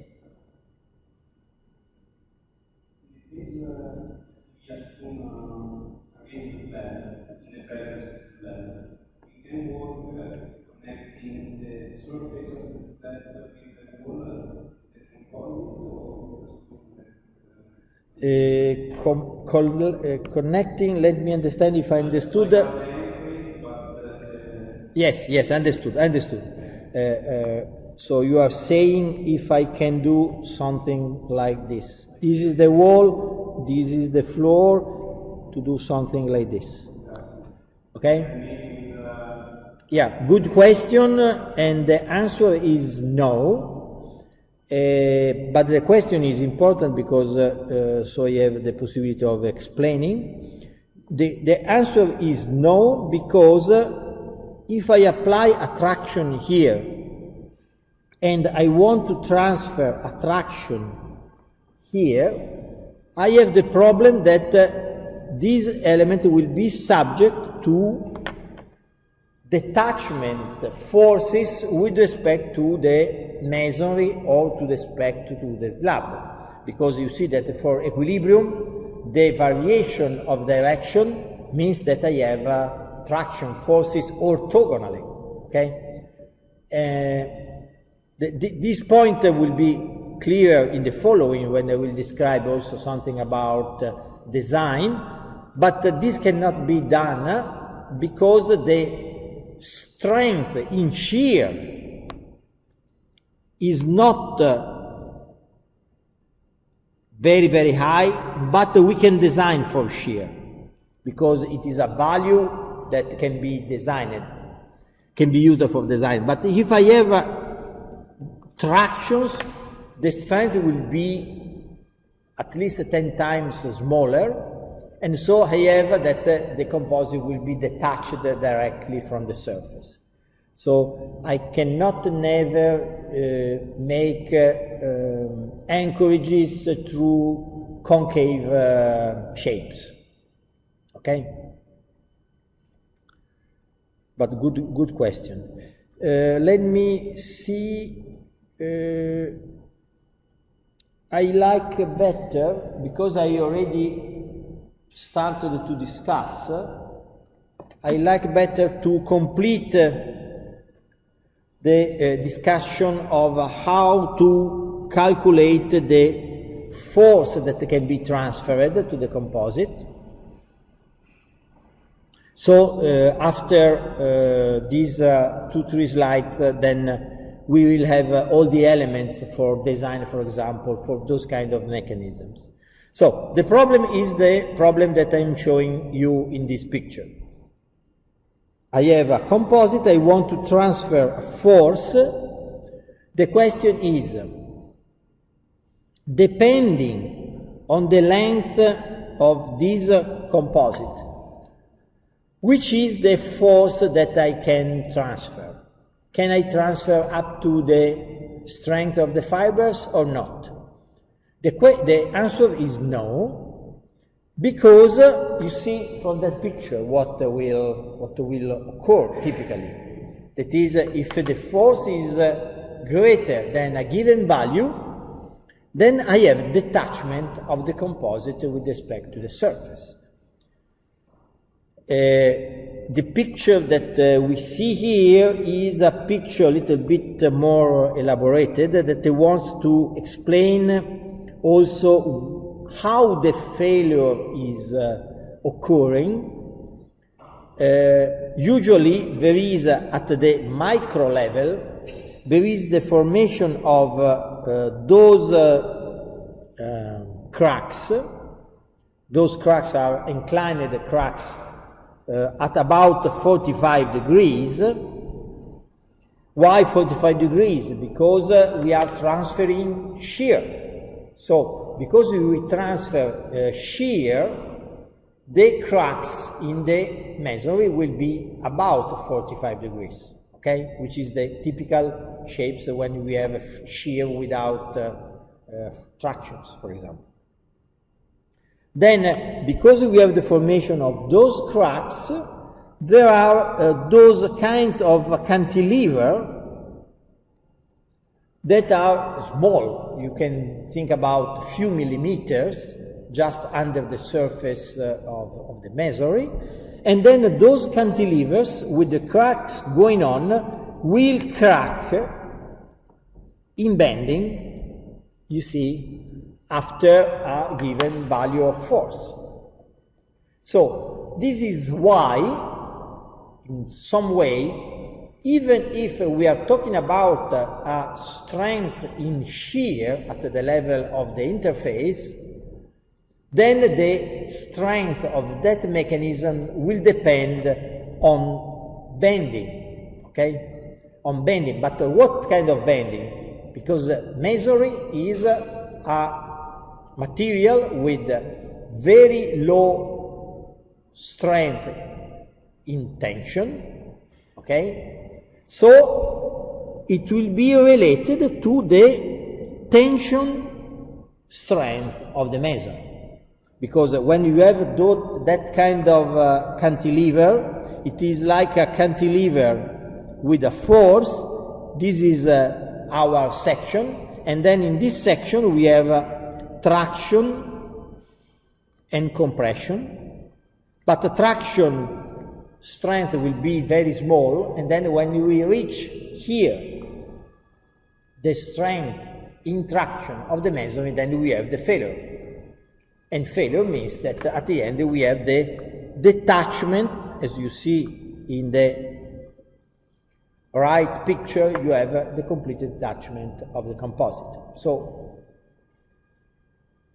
Speaker 1: Connecting, let me understand if I understood. Yes, understood. So you are saying if I can do something like this. This is the wall, this is the floor, to do something like this. Okay? Yeah, good question, and the answer is no. But the question is important because so I have the possibility of explaining. The answer is no, because if I apply attraction here and I want to transfer attraction here, I have the problem that this element will be subject to detachment forces with respect to the masonry or to respect to the slab, because you see that for equilibrium the variation of direction means that I have traction forces orthogonally. Okay, this point will be clear in the following when I will describe also something about design, but this cannot be done because the strength in shear is not very, very high, but we can design for shear because it is a value that can be designed, can be used for design. But if I have tractions, the strength will be at least 10 times smaller, and so I have that the composite will be detached directly from the surface. So I cannot never make anchorages through concave shapes. Okay? But good question. Let me see. I like better, because I already started to discuss, I like better to complete the discussion of how to calculate the force that can be transferred to the composite. So after these 2-3 slides, then we will have all the elements for design, for example, for those kind of mechanisms. So the problem is the problem that I'm showing you in this picture. I have a composite, I want to transfer a force. The question is, depending on the length of this composite, which is the force that I can transfer? Can I transfer up to the strength of the fibers or not? The answer is no, because you see from that picture what will occur typically. That is, if the force is greater than a given value, then I have detachment of the composite with respect to the surface. The picture that we see here is a picture a little bit more elaborated that wants to explain also how the failure is occurring. Usually there is at the micro level, there is the formation of those cracks. Those cracks are inclined cracks at about 45 degrees. Why 45 degrees? Because we are transferring shear. So, because we transfer shear, the cracks in the masonry will be about 45 degrees, okay? Which is the typical shapes when we have shear without tractions, for example. Then, because we have the formation of those cracks, there are those kinds of cantilever that are small. You can think about a few millimeters just under the surface of the masonry. And then those cantilevers with the cracks going on will crack in bending, you see, after a given value of force. So this is why, in some way, even if we are talking about a strength in shear at the level of the interface, then the strength of that mechanism will depend on bending, okay? On bending, but what kind of bending? because masonry is a material with very low strength in tension, okay? So it will be related to the tension strength of the masonry. Because when you have that kind of cantilever, it is like a cantilever with a force. This is our section, and then in this section we have traction and compression. But the traction strength will be very small, and then when we reach here, the strength in traction of the masonry, then we have the failure. And failure means that at the end we have the detachment, as you see in the right picture, you have the complete detachment of the composite. So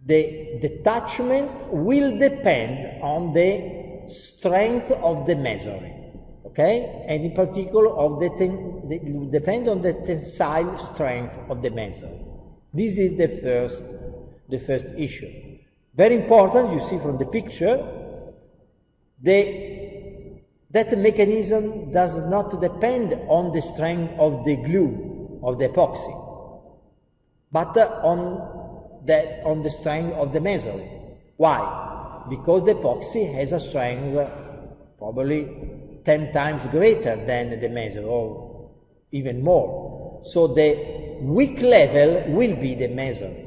Speaker 1: the detachment will depend on the strength of the masonry, okay? And in particular, depend on the tensile strength of the masonry. This is the first issue. Very important, you see from the picture, that mechanism does not depend on the strength of the glue, of the epoxy, but on the strength of the masonry. Why? Because the epoxy has a strength probably 10 times greater than the masonry, or even more. So the weak level will be the masonry.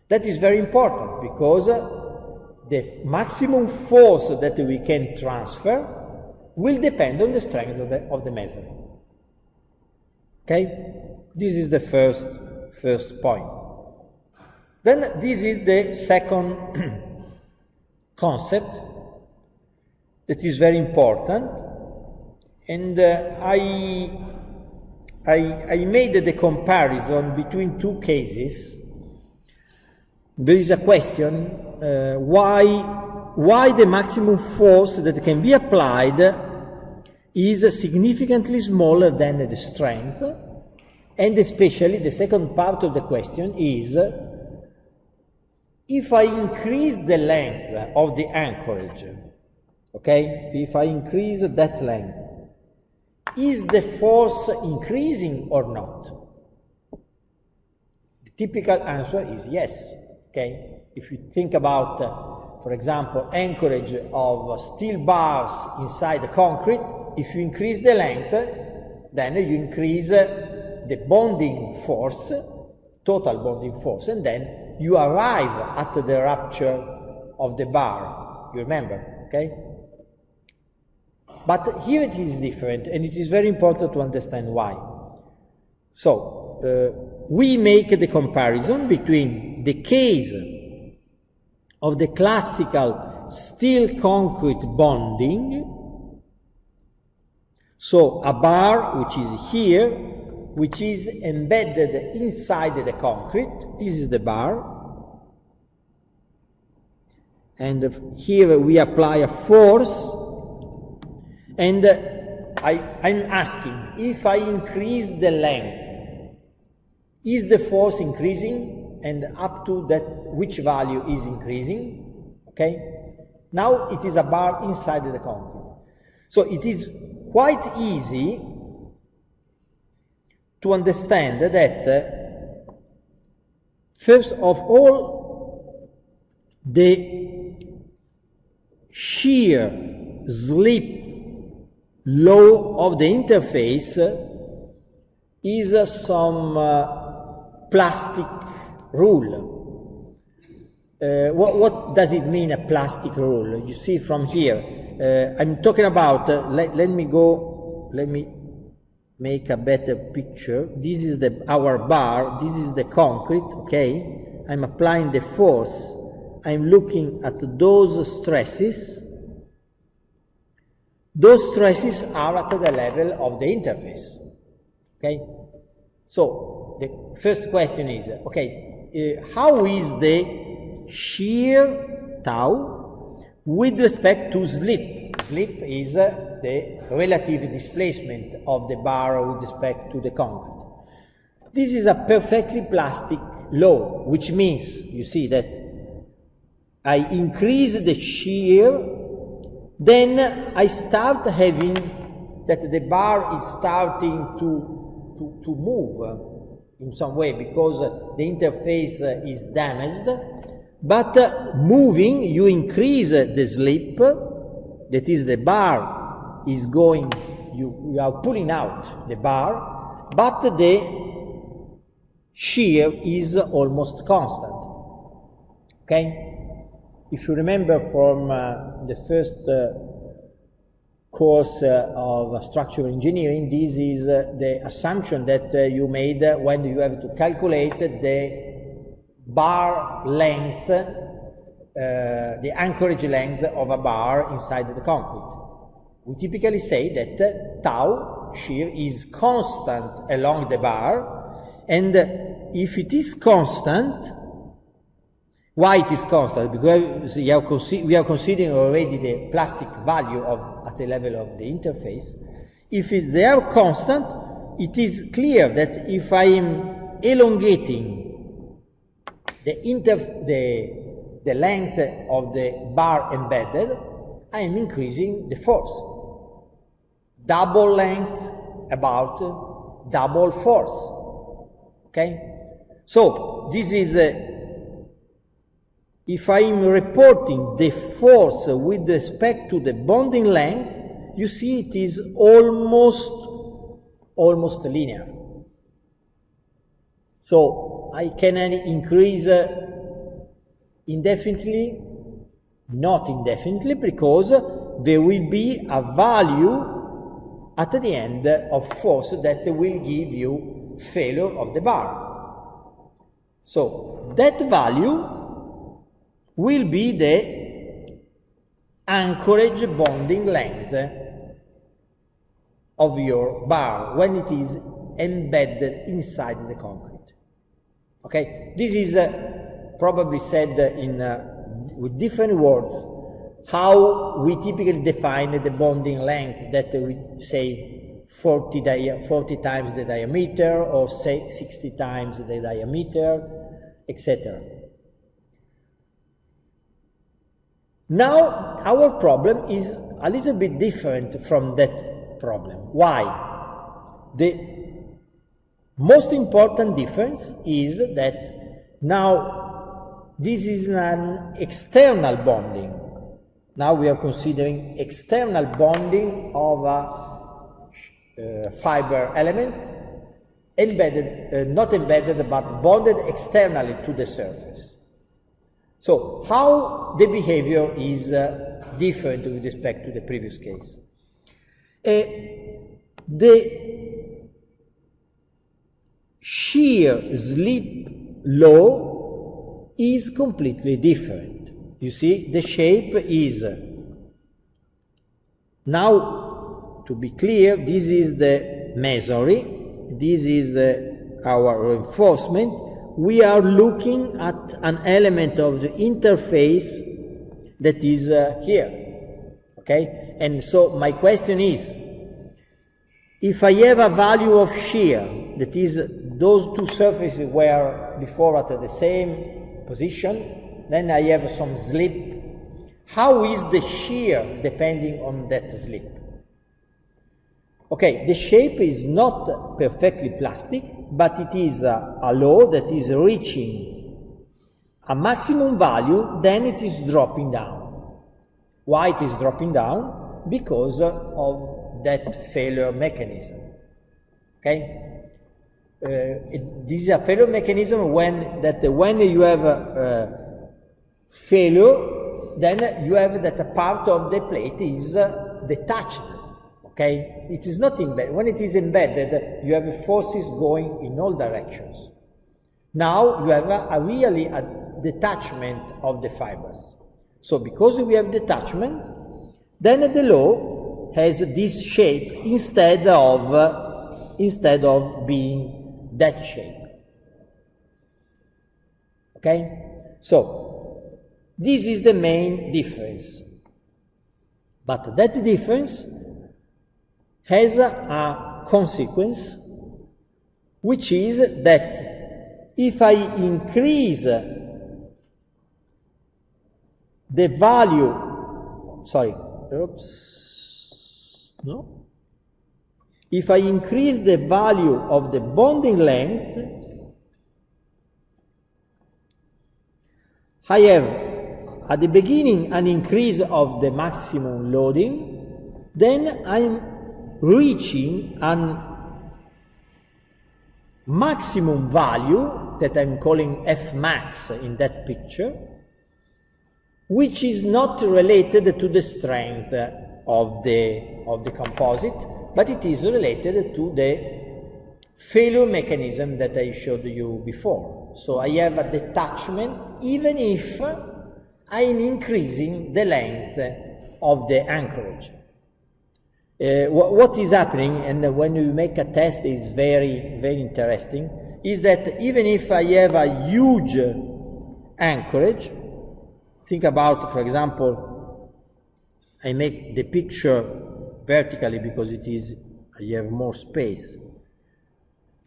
Speaker 1: That is very important because the maximum force that we can transfer will depend on the strength of the masonry. Okay? This is the first point. Then this is the second concept that is very important, and I made the comparison between two cases. There is a question, why the maximum force that can be applied is significantly smaller than the strength, and especially the second part of the question is, if I increase the length of the anchorage, okay, if I increase that length, is the force increasing or not? The typical answer is yes. Okay? If you think about, for example, anchorage of steel bars inside the concrete, if you increase the length, then you increase the bonding force, total bonding force, and then you arrive at the rupture of the bar. You remember, okay? But here it is different, and it is very important to understand why. So, we make the comparison between the case of the classical steel concrete bonding, so a bar which is here, which is embedded inside the concrete. This is the bar, and here we apply a force, and I'm asking, if I increase the length, is the force increasing, and up to that, which value is increasing? Okay? Now it is a bar inside the concrete. So it is quite easy to understand that, first of all, the shear slip law of the interface is some plastic rule. What does it mean, a plastic rule? You see from here, I'm talking about, let me make a better picture. This is our bar, this is the concrete, okay? I'm applying the force, I'm looking at those stresses. Those stresses are at the level of the interface, okay? So the first question is, okay, how is the shear tau with respect to slip? Slip is the relative displacement of the bar with respect to the concrete. This is a perfectly plastic law, which means, you see, that I increase the shear, then I start having that the bar is starting to move in some way because the interface is damaged. But moving, you increase the slip, that is, the bar is going, you are pulling out the bar, but the shear is almost constant. Okay? If you remember from the first course of structural engineering, this is the assumption that you made when you have to calculate the bar length, the anchorage length of a bar inside the concrete. We typically say that tau shear is constant along the bar, and if it is constant, why it is constant? Because we are considering already the plastic value at the level of the interface. If they are constant, it is clear that if I am elongating the length of the bar embedded, I am increasing the force. Double length about double force. Okay? So this is if I am reporting the force with respect to the bonding length, you see it is almost linear. So I can increase indefinitely, not indefinitely, because there will be a value at the end of force that will give you failure of the bar. So that value will be the anchorage bonding length of your bar when it is embedded inside the concrete. Okay, this is probably said with different words how we typically define the bonding length, that we say 40 times the diameter, or say 60 times the diameter, etc. Now, our problem is a little bit different from that problem. Why? The most important difference is that now this is an external bonding. Now we are considering external bonding of a fiber element, embedded, not embedded, but bonded externally to the surface. So, how the behavior is different with respect to the previous case? The shear slip law is completely different. You see, the shape is, now to be clear, this is the masonry, this is our reinforcement. We are looking at an element of the interface that is here, okay? And so my question is, if I have a value of shear, that is those two surfaces were before at the same position, then I have some slip. How is the shear depending on that slip? Okay, the shape is not perfectly plastic, but it is a law that is reaching a maximum value, then it is dropping down. Why it is dropping down? Because of that failure mechanism. Okay? This is a failure mechanism when you have a failure, then you have that a part of the plate is detached. Okay? It is not embedded. When it is embedded, you have forces going in all directions. Now you have a detachment of the fibers. So because we have detachment, then the law has this shape instead of being that shape. Okay? So this is the main difference. But that difference has a consequence which is that if I increase the value, if I increase the value of the bonding length, I have at the beginning an increase of the maximum loading, then I'm reaching an maximum value that I'm calling F max in that picture, which is not related to the strength of the composite, but it is related to the failure mechanism that I showed you before. So I have a detachment even if I'm increasing the length of the anchorage. What is happening, and when you make a test is very, very interesting, is that even if I have a huge anchorage, think about, for example, I make the picture vertically because I have more space.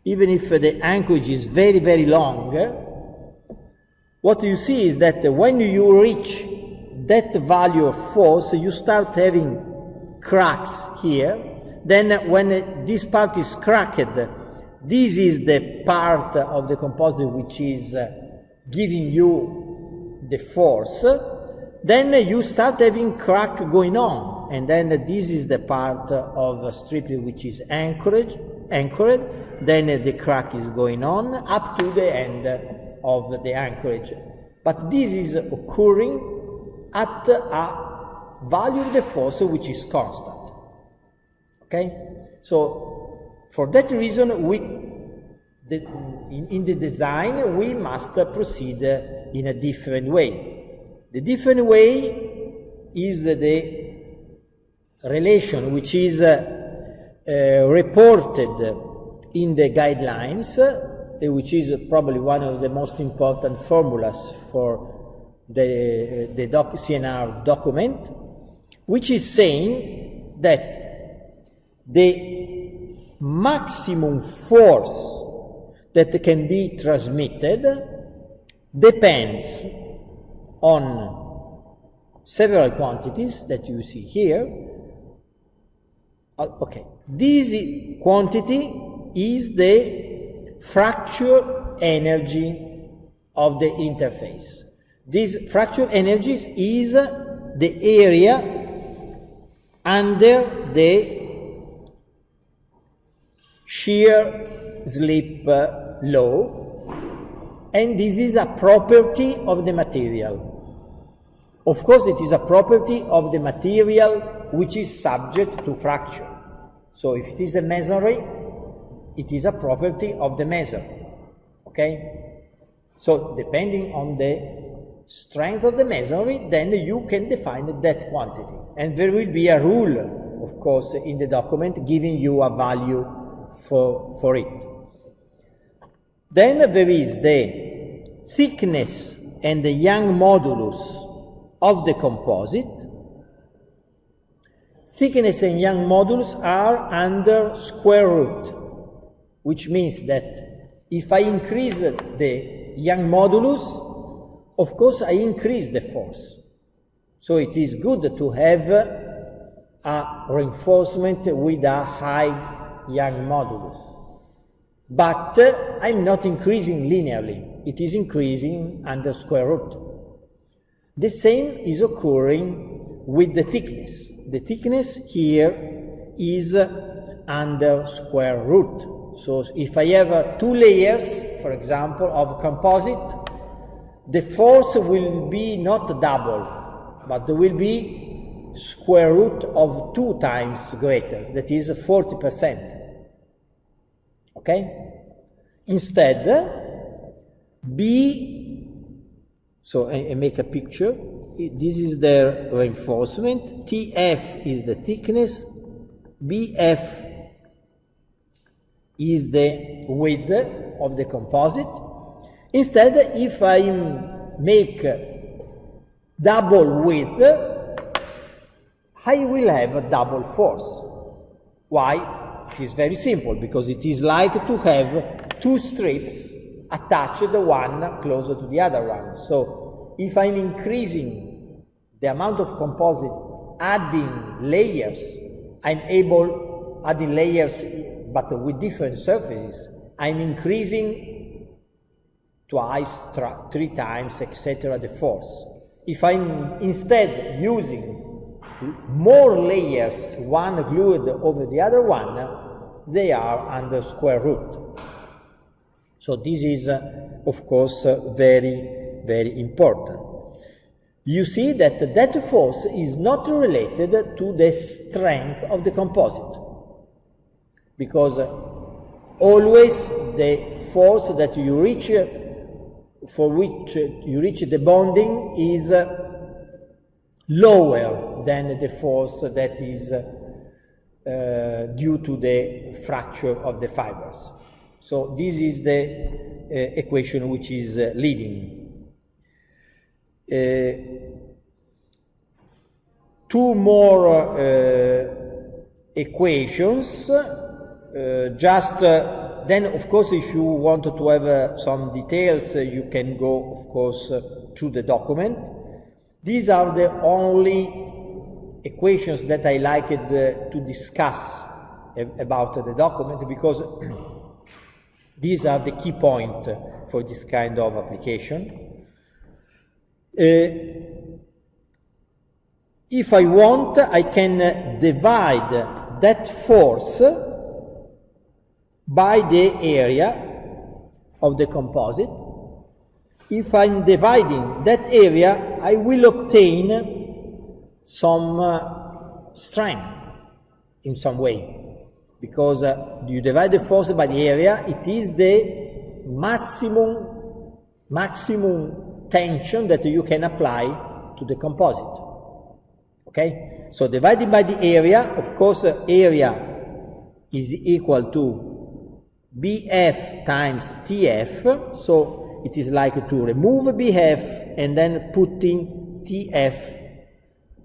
Speaker 1: Even if the anchorage is very, very long, what you see is that when you reach that value of force, you start having cracks here. Then when this part is cracked, this is the part of the composite which is giving you the force. Then you start having crack going on, and then this is the part of stripling which is anchored. Then the crack is going on up to the end of the anchorage. But this is occurring at a value of the force which is constant. Okay? So for that reason, in the design we must proceed in a different way. The different way is the relation which is reported in the guidelines, which is probably one of the most important formulas for the CNR document, which is saying that the maximum force that can be transmitted depends on several quantities that you see here. Okay, this quantity is the fracture energy of the interface. This fracture energy is the area under the shear slip law, and this is a property of the material. Of course, it is a property of the material which is subject to fracture. So if it is a masonry, it is a property of the masonry. Okay? So depending on the strength of the masonry, then you can define that quantity. And there will be a rule, of course, in the document giving you a value for it. Then there is the thickness and the Young modulus of the composite. Thickness and Young modulus are under square root, which means that if I increase the Young modulus, of course I increase the force. So it is good to have a reinforcement with a high Young modulus. But I'm not increasing linearly, it is increasing under square root. The same is occurring with the thickness. The thickness here is under square root. So if I have 2 layers, for example, of composite, the force will be not double, but will be square root of 2 times greater, that is 40%. Okay? Instead, B, so I make a picture, this is the reinforcement, TF is the thickness, BF is the width of the composite. Instead, if I make double width, I will have a double force. Why? It is very simple, because it is like to have two strips attached, one closer to the other one. So if I'm increasing the amount of composite, adding layers, I'm able, adding layers but with different surfaces, I'm increasing twice, three times, etc. the force. If I'm instead using more layers, one glued over the other one, they are under square root. So this is, of course, very, very important. You see that that force is not related to the strength of the composite, because always the force that you reach, for which you reach the bonding, is lower than the force that is due to the fracture of the fibers. So this is the equation which is leading. Two more equations, then of course if you want to have some details, you can go of course to the document. These are the only equations that I liked to discuss about the document, because these are the key points for this kind of application. If I want, I can divide that force by the area of the composite. If I'm dividing that area, I will obtain some strength in some way, because you divide the force by the area, it is the maximum tension that you can apply to the composite. Okay? So divided by the area, of course, area is equal to BF times TF, so it is like to remove BF and then putting TF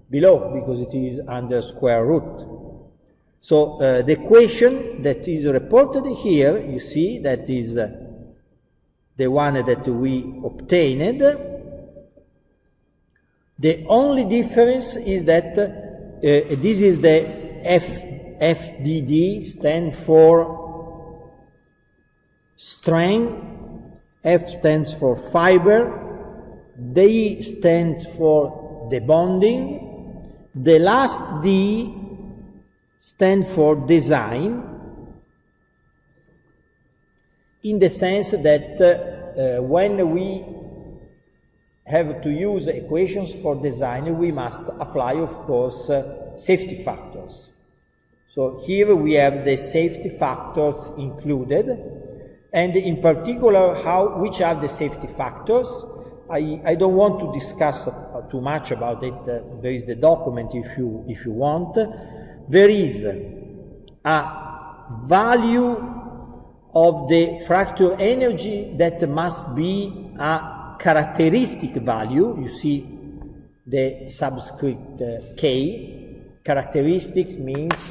Speaker 1: below, because it is under square root. So the equation that is reported here, you see, that is the one that we obtained. The only difference is that this is the FDD, stand for strength, F stands for fiber, D stands for the bonding, the last D stands for design, in the sense that when we have to use equations for design, we must apply, of course, safety factors. So here we have the safety factors included, and in particular, which are the safety factors. I don't want to discuss too much about it. There is the document if you want. There is a value of the fracture energy that must be a characteristic value. You see the subscript K. Characteristics means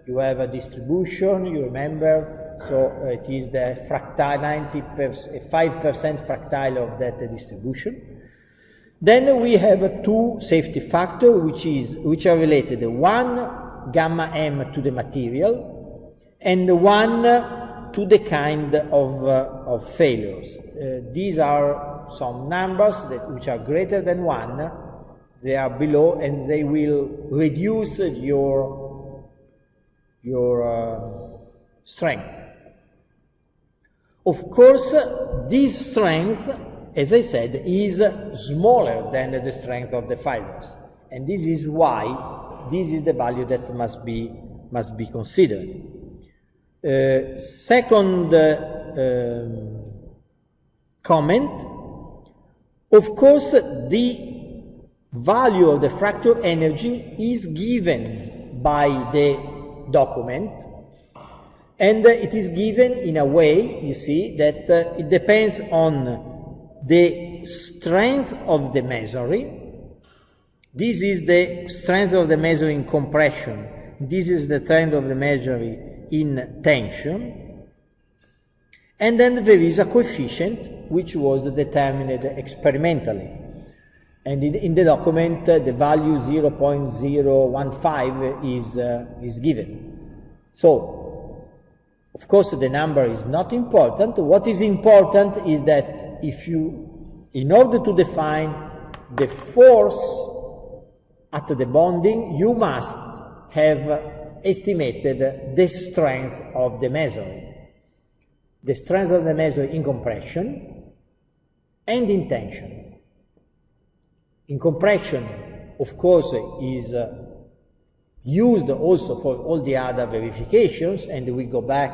Speaker 1: you have a distribution, you remember, so it is the fractile, 5% fractile of that distribution. Then we have two safety factors which are related. One, gamma m to the material, and one to the kind of failures. These are some numbers which are greater than 1. They are below, and they will reduce your strength. Of course, this strength, as I said, is smaller than the strength of the fibers, and this is why this is the value that must be considered. Second comment, of course, the value of the fracture energy is given by the document, and it is given in a way, you see, that it depends on the strength of the masonry. This is the strength of the masonry in compression. This is the strength of the masonry in tension. And then there is a coefficient which was determined experimentally. And in the document, the value 0.015 is given. So, of course, the number is not important. What is important is that in order to define the force at the bonding, you must have estimated the strength of the masonry. The strength of the masonry in compression and in tension. In compression, of course, is used also for all the other verifications, and we go back,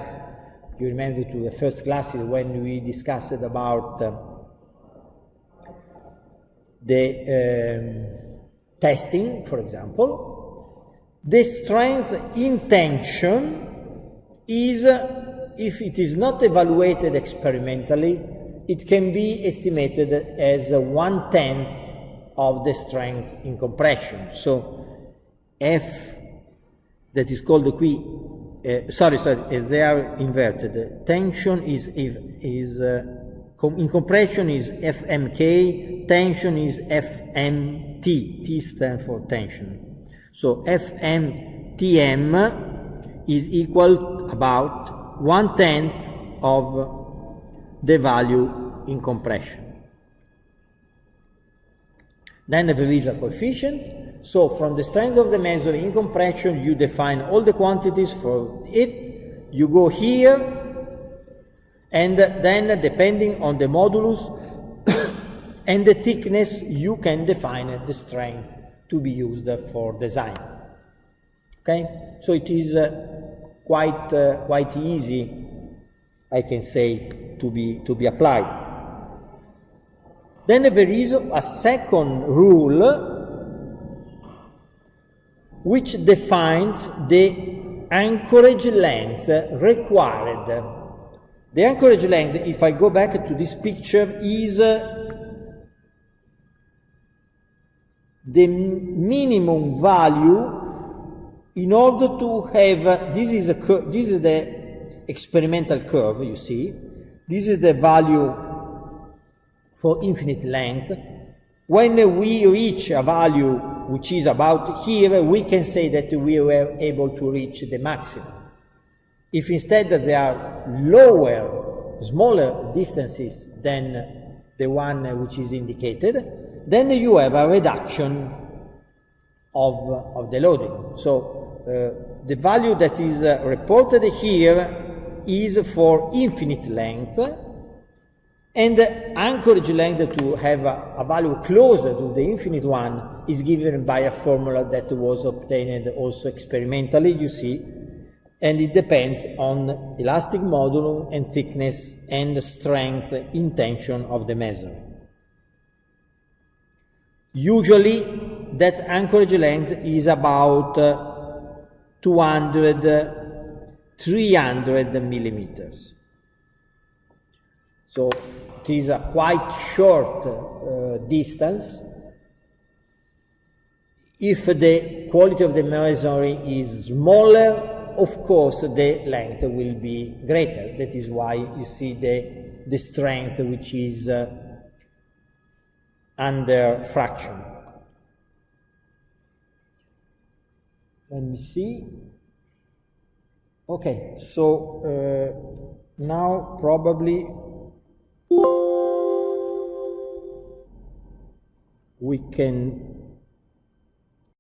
Speaker 1: you remember, to the first classes when we discussed about the testing, for example. The strength in tension is, if it is not evaluated experimentally, it can be estimated as 1/10 of the strength in compression. So F, that is called qui, they are inverted. Tension in compression is FMK, tension is FMT. T stands for tension. So FMTM is equal about 1/10 of the value in compression. Then there is a coefficient. So from the strength of the masonry in compression, you define all the quantities for it. You go here, and then depending on the modulus and the thickness, you can define the strength to be used for design. Okay, so it is quite easy, I can say, to be applied. Then there is a second rule which defines the anchorage length required. The anchorage length, if I go back to this picture, is the minimum value in order to have, this is the experimental curve, you see. This is the value for infinite length. When we reach a value which is about here, we can say that we were able to reach the maximum. If instead there are smaller distances than the one which is indicated, then you have a reduction of the loading. So the value that is reported here is for infinite length, and the anchorage length to have a value closer to the infinite one is given by a formula that was obtained also experimentally, you see, and it depends on elastic modulus and thickness and strength in tension of the masonry. Usually that anchorage length is about 200, 300 millimeters. So it is a quite short distance. If the quality of the masonry is smaller, of course the length will be greater. That is why you see the strength which is under fraction. Let me see. Okay, so now probably we can